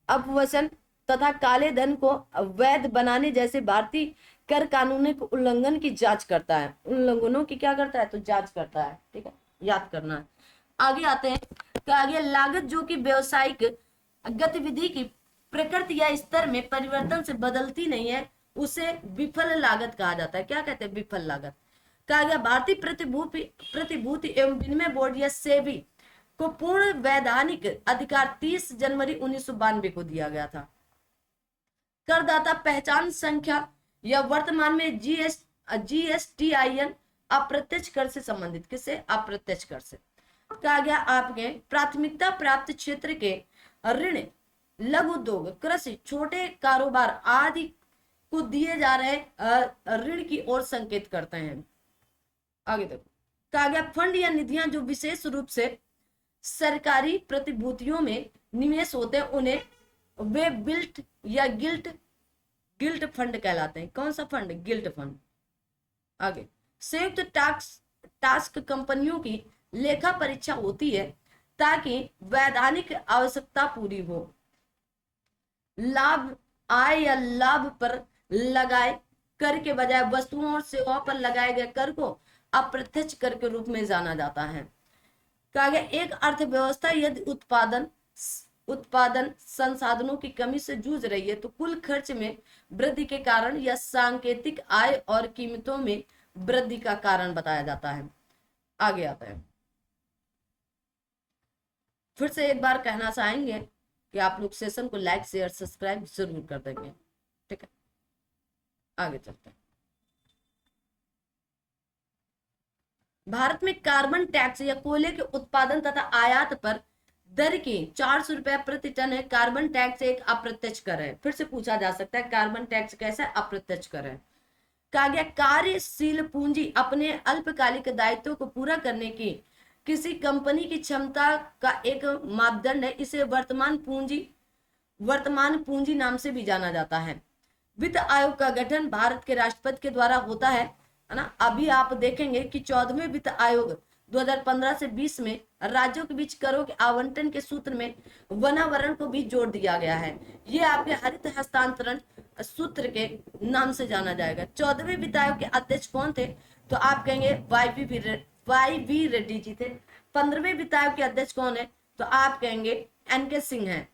अपवसन तथा काले धन को वैध बनाने जैसे भारतीय कर कानून के उल्लंघन की जांच करता है। उल्लंघनों की क्या करता है, तो जांच करता है, ठीक है, याद करना है। आगे आते हैं, कहा गया लागत जो कि व्यावसायिक गतिविधि की प्रकृति या स्तर में परिवर्तन से बदलती नहीं है उसे विफल लागत कहा जाता है। क्या कहते हैं, विफल लागत। कहा गया भारतीय प्रतिभूति एवं विनिमय बोर्ड या सेबी को पूर्ण वैधानिक अधिकार 30 जनवरी 1992 को दिया गया था। करदाता पहचान संख्या या वर्तमान में GSTIN अप्रत्यक्ष कर से संबंधित, किससे, अप्रत्यक्ष कर से। कहा गया आपके प्राथमिकता प्राप्त क्षेत्र के ऋण लघु उद्योग, कृषि, छोटे कारोबार आदि को दिए जा रहे ऋण की ओर संकेत करते हैं। आगे देखो, कहा गया फंड या निधियां जो विशेष रूप से सरकारी प्रतिभूतियों में निवेश होते हैं उन्हें वे बिल्ट या गिल्ट फंड कहलाते हैं। कौन सा फंड? Guilt fund. आगे, संयुक्त टास्क कंपनियों की लेखा परीक्षा होती है ताकि वैधानिक आवश्यकता पूरी हो। लाभ, आय या लाभ पर लगाए कर के बजाय वस्तुओं और सेवाओं पर लगाए गए कर को अप्रत्यक्ष कर के रूप में जाना जाता है। कहा गया एक अर्थव्यवस्था यदि उत्पादन संसाधनों की कमी से जूझ रही है तो कुल खर्च में वृद्धि के कारण या सांकेतिक आय और कीमतों में वृद्धि का कारण बताया जाता है। आगे आता है, फिर से एक बार कहना चाहेंगे कि आप लोग सेशन को लाइक शेयर सब्सक्राइब जरूर कर देंगे। ठीक है, आगे चलते हैं। भारत में कार्बन टैक्स या कोयले के उत्पादन तथा आयात पर दर की 400 रुपया प्रति टन है। कार्बन टैक्स एक अप्रत्यक्ष कर है। फिर से पूछा जा सकता है कार्बन टैक्स कैसा अप्रत्यक्ष कर है। कहा गया कार्यशील पूंजी अपने अल्पकालिक दायित्वों को पूरा करने की किसी कंपनी की क्षमता का एक मापदंड है। इसे वर्तमान पूंजी नाम से भी जाना जाता है। वित्त आयोग का गठन भारत के राष्ट्रपति के द्वारा होता है ना। अभी आप देखेंगे कि 14वें वित्त आयोग 2015 से 20 में राज्यों के बीच करों के आवंटन के सूत्र में वनावरण को भी जोड़ दिया गया है। ये आपके हरित हस्तांतरण सूत्र के नाम से जाना जाएगा। 14वें वित्त आयोग के अध्यक्ष कौन थे? तो आप कहेंगे वाई वी रेड्डी जी थे। 15वें वित्त आयोग के अध्यक्ष कौन है? तो आप कहेंगे एन.के. सिंह हैं।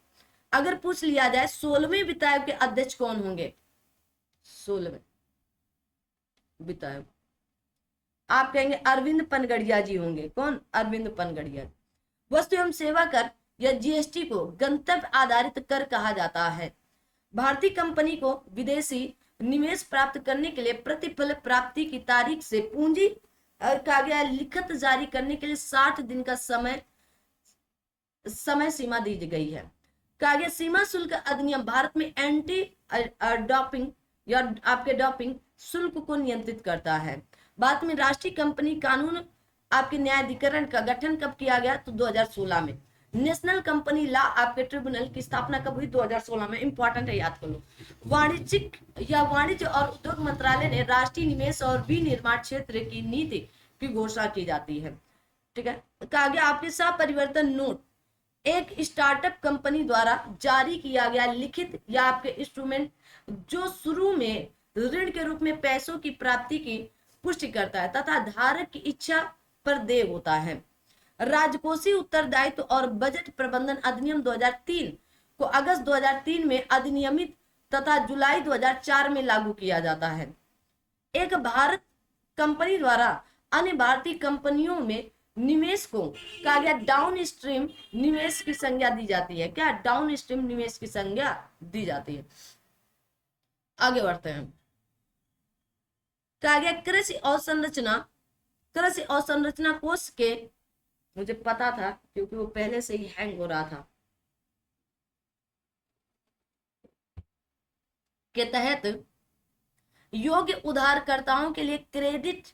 अगर पूछ लिया जाए 16वें वित्त आयोग के अध्यक्ष कौन होंगे? 16वें वित्त आयोग आप कहेंगे अरविंद पनगड़िया जी होंगे। कौन? अरविंद पनगड़िया। वस्तु एवं सेवा कर या जीएसटी को गंतव्य आधारित कर कहा जाता है। भारतीय कंपनी को विदेशी निवेश प्राप्त करने के लिए प्रतिफल प्राप्ति की तारीख से पूंजी कहा गया लिखित जारी करने के लिए 60 दिन का समय सीमा दी गई है। कहा गया सीमा शुल्क अधिनियम भारत में एंटी डॉपिंग या आपके डॉपिंग शुल्क को नियंत्रित करता है। बाद में राष्ट्रीय कंपनी कानून आपके न्यायाधिकरण का गठन कब किया गया? तो 2016 में। नेशनल कंपनी लॉ आपके ट्रिब्यूनल की स्थापना कब हुई? 2016 में। इंपॉर्टेंट है, याद कर लो। वाणिज्य और उद्योग मंत्रालय ने राष्ट्रीय निवेश और विनिर्माण क्षेत्र की नीति की घोषणा की जाती है। ठीक है, कहा गया आपके सहपरिवर्तन नोट एक स्टार्टअप कंपनी द्वारा जारी किया गया लिखित या आपके इंस्ट्रूमेंट जो शुरू में ऋण के रूप में पैसों की प्राप्ति की पुष्टि करता है तथा धारक की इच्छा पर देय होता है। राजकोषीय उत्तरदायित्व और बजट प्रबंधन अधिनियम 2003 को अगस्त 2003 में अधिनियमित तथा जुलाई 2004 में लागू किया जाता है। एक भारत कंपनी द्वारा अन्य भारतीय कंपनियों में निवेश को कहा गया डाउन स्ट्रीम निवेश की संज्ञा दी जाती है। क्या? डाउन स्ट्रीम निवेश की संज्ञा दी जाती है। आगे बढ़ते हैं। कहा गया कृषि अवसंरचना कोष के, मुझे पता था क्योंकि वो पहले से ही हैंग हो रहा था, के तहत योग्य उधारकर्ताओं के लिए क्रेडिट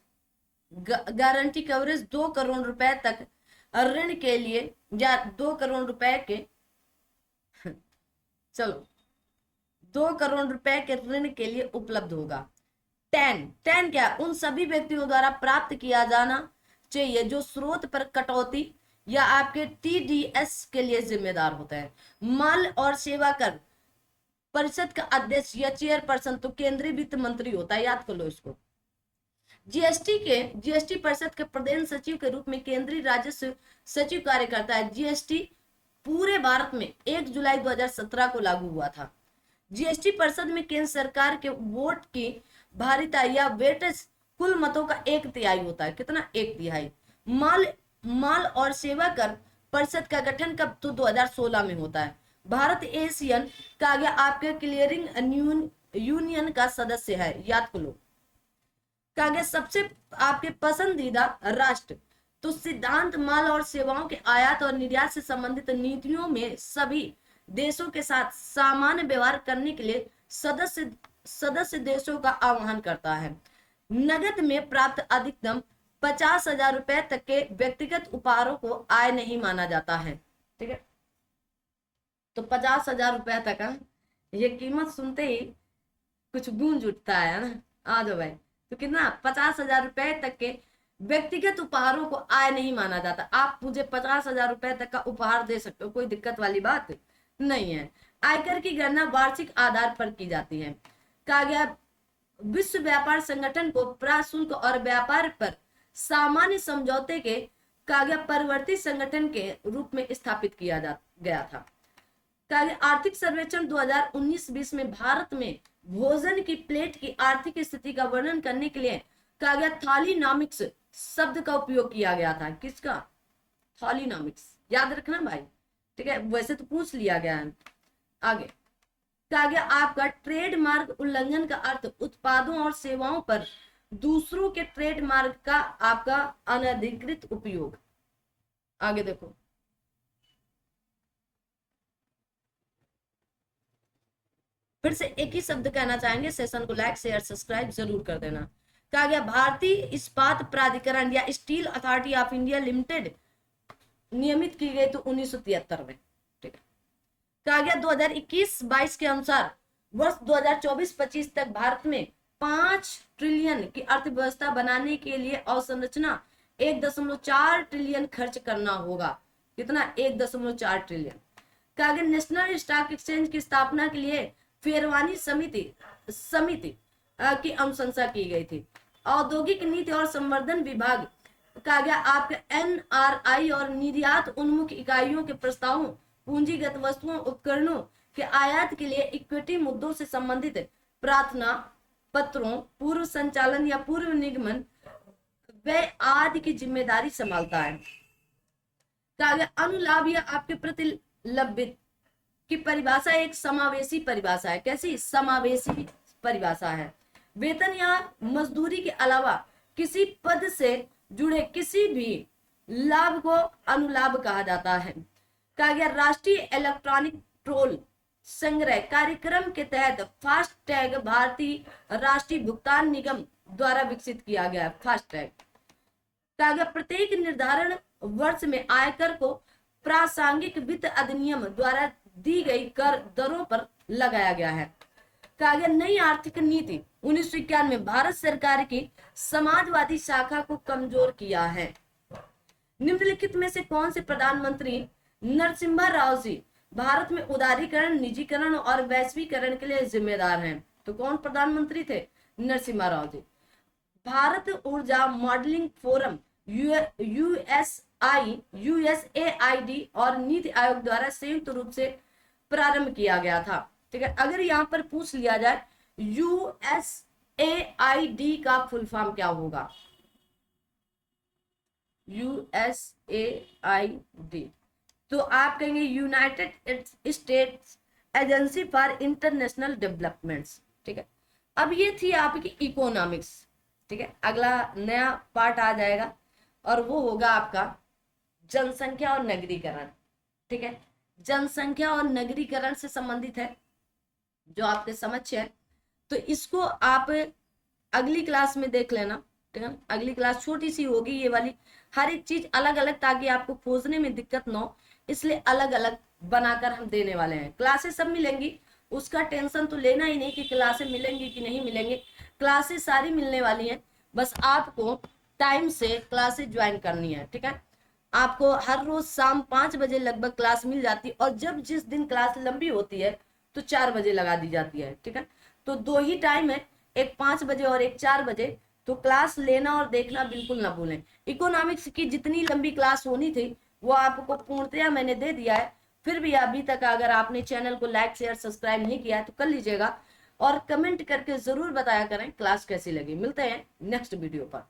गारंटी कवरेज 2 करोड़ रुपए तक ऋण के लिए या 2 करोड़ रुपए के 2 करोड़ रुपए के ऋण के लिए उपलब्ध होगा। 10 क्या? उन सभी व्यक्तियों द्वारा प्राप्त किया जाना चाहिए जो स्रोत पर कटौती या आपके टीडीएस के लिए जिम्मेदार होता है। माल और सेवा कर परिषद का अध्यक्ष या चेयरपर्सन तो केंद्रीय वित्त मंत्री होता है, याद कर लो इसको। जीएसटी परिषद के प्रधान सचिव के रूप में केंद्रीय राजस्व सचिव कार्य करता है। जीएसटी पूरे भारत में 1 जुलाई 2017 को लागू हुआ था। जीएसटी परिषद में केंद्र सरकार के वोट की भारिता या वेटेज कुल मतों का 1/3 होता है। कितना? 1/3। माल और सेवा कर परिषद का गठन कब? तो 2016 में होता है। भारत एशियन का गया आपके क्लियरिंग यूनियन का सदस्य है, याद कर लो। कहा गया सबसे आपके पसंदीदा राष्ट्र तो सिद्धांत माल और सेवाओं के आयात और निर्यात से संबंधित नीतियों में सभी देशों के साथ सामान्य व्यवहार करने के लिए सदस्य देशों का आह्वान करता है। नगद में प्राप्त अधिकतम 50,000 रुपए तक के व्यक्तिगत उपहारों को आय नहीं माना जाता है। ठीक है, तो 50,000 रुपए तक ये कीमत सुनते ही कुछ गूंज उठता है ना। आ जाओ भाई, तो कितना 50,000 रुपए तक के व्यक्तिगत उपहारों को आय नहीं माना जाता। आप मुझे 50,000 रुपए तक का उपहार दे सकते हो, कोई दिक्कत वाली बात नहीं है। आयकर की गणना वार्षिक आधार पर की जाती है। कहा गया विश्व व्यापार संगठन को प्राशुल्क और व्यापार पर सामान्य समझौते के कहा गया परवर्ती संगठन के रूप में स्थापित किया गया था। कहा गया आर्थिक सर्वेक्षण 2019-20 में भारत में भोजन की प्लेट की आर्थिक स्थिति का वर्णन करने के लिए कहा गया थालीनॉमिक्स शब्द का उपयोग किया गया था। किसका? थालीनॉमिक्स, याद रखना भाई। ठीक है, वैसे तो पूछ लिया गया है। आगे कहा गया आपका ट्रेडमार्क उल्लंघन का अर्थ उत्पादों और सेवाओं पर दूसरों के ट्रेडमार्क का आपका अनधिकृत उपयोग। आगे देखो, फिर से एक ही शब्द कहना चाहेंगे, सेशन को लाइक शेयर सब्सक्राइब जरूर कर देना। कहा गया भारतीय इस्पात प्राधिकरण या steel authority of India limited नियमित की गई तो 1973 में। ठीक है, कहा गया 2021-22 के अनुसार वर्ष 2024-25 तक भारत में 5 ट्रिलियन की अर्थव्यवस्था बनाने के लिए अवसंरचना 1.4 ट्रिलियन खर्च करना होगा। कितना? 1.4 ट्रिलियन। कहा गया नेशनल स्टॉक एक्सचेंज की स्थापना के लिए फेरवानी समिति की अनुशंसा की गई थी। औद्योगिक नीति और संवर्धन विभाग कहा गया आपके NRI और निर्यात उन्मुख इकाइयों के प्रस्तावों, पूंजीगत वस्तुओं, उपकरणों के आयात के लिए इक्विटी मुद्दों से संबंधित प्रार्थना पत्रों, पूर्व संचालन या पूर्व निगमन व्यय आदि की जिम्मेदारी संभालता है। कहा गया अनुलाभ या आपके प्रतिलंबित की परिभाषा एक समावेशी परिभाषा है। कैसी? समावेशी परिभाषा है। वेतन या मजदूरी के अलावा किसी पद से जुड़े किसी भी लाभ को अनुलाभ कहा जाता है। कहा गया राष्ट्रीय इलेक्ट्रॉनिक टोल संग्रह कार्यक्रम के तहत फास्टैग भारतीय राष्ट्रीय भुगतान निगम द्वारा विकसित किया गया है। फास्टैग कहा गया प्रत्येक निर्धारण वर्ष में आयकर को प्रासंगिक वित्त अधिनियम द्वारा दी गई कर दरों पर लगाया गया है। कहा गया नई आर्थिक नीति 1991 में भारत सरकार की समाजवादी शाखा को कमजोर किया है। निम्नलिखित में से कौन से प्रधानमंत्री नरसिम्हा राव जी भारत में उदारीकरण, निजीकरण और वैश्वीकरण के लिए जिम्मेदार हैं? तो कौन प्रधानमंत्री थे? नरसिम्हा राव जी। भारत ऊर्जा मॉडलिंग फोरम USAID और नीति आयोग द्वारा संयुक्त रूप से प्रारंभ किया गया था। ठीक है, अगर यहाँ पर पूछ लिया जाए USAID का फुल फॉर्म क्या होगा? USAID तो आप कहेंगे United states agency for international developments. ठीक है, अब ये थी आपकी इकोनॉमिक्स। ठीक है, अगला नया पार्ट आ जाएगा और वो होगा आपका जनसंख्या और नगरीकरण। ठीक है, जनसंख्या और नगरीकरण से संबंधित है जो आपके समक्ष है, तो इसको आप अगली क्लास में देख लेना। ठीक है, अगली क्लास छोटी सी होगी ये वाली, हर एक चीज अलग अलग ताकि आपको खोजने में दिक्कत ना हो, इसलिए अलग अलग बनाकर हम देने वाले हैं। क्लासेस सब मिलेंगी, उसका टेंशन तो लेना ही नहीं कि क्लासेस मिलेंगी कि नहीं मिलेंगी, क्लासेस सारी मिलने वाली हैं। बस आपको टाइम से क्लासेस ज्वाइन करनी है। ठीक है, आपको हर रोज शाम 5 बजे लगभग क्लास मिल जाती है, और जब जिस दिन क्लास लंबी होती है तो 4 बजे लगा दी जाती है। ठीक है, तो 2 ही टाइम है, एक 5 बजे और एक 4 बजे। तो क्लास लेना और देखना बिल्कुल ना भूलें। इकोनॉमिक्स की जितनी लंबी क्लास होनी थी वो आपको पूर्णतया मैंने दे दिया है। फिर भी अभी तक अगर आपने चैनल को लाइक शेयर सब्सक्राइब नहीं किया है तो कर लीजिएगा, और कमेंट करके जरूर बताया करें क्लास कैसी लगी। मिलते हैं नेक्स्ट वीडियो पर।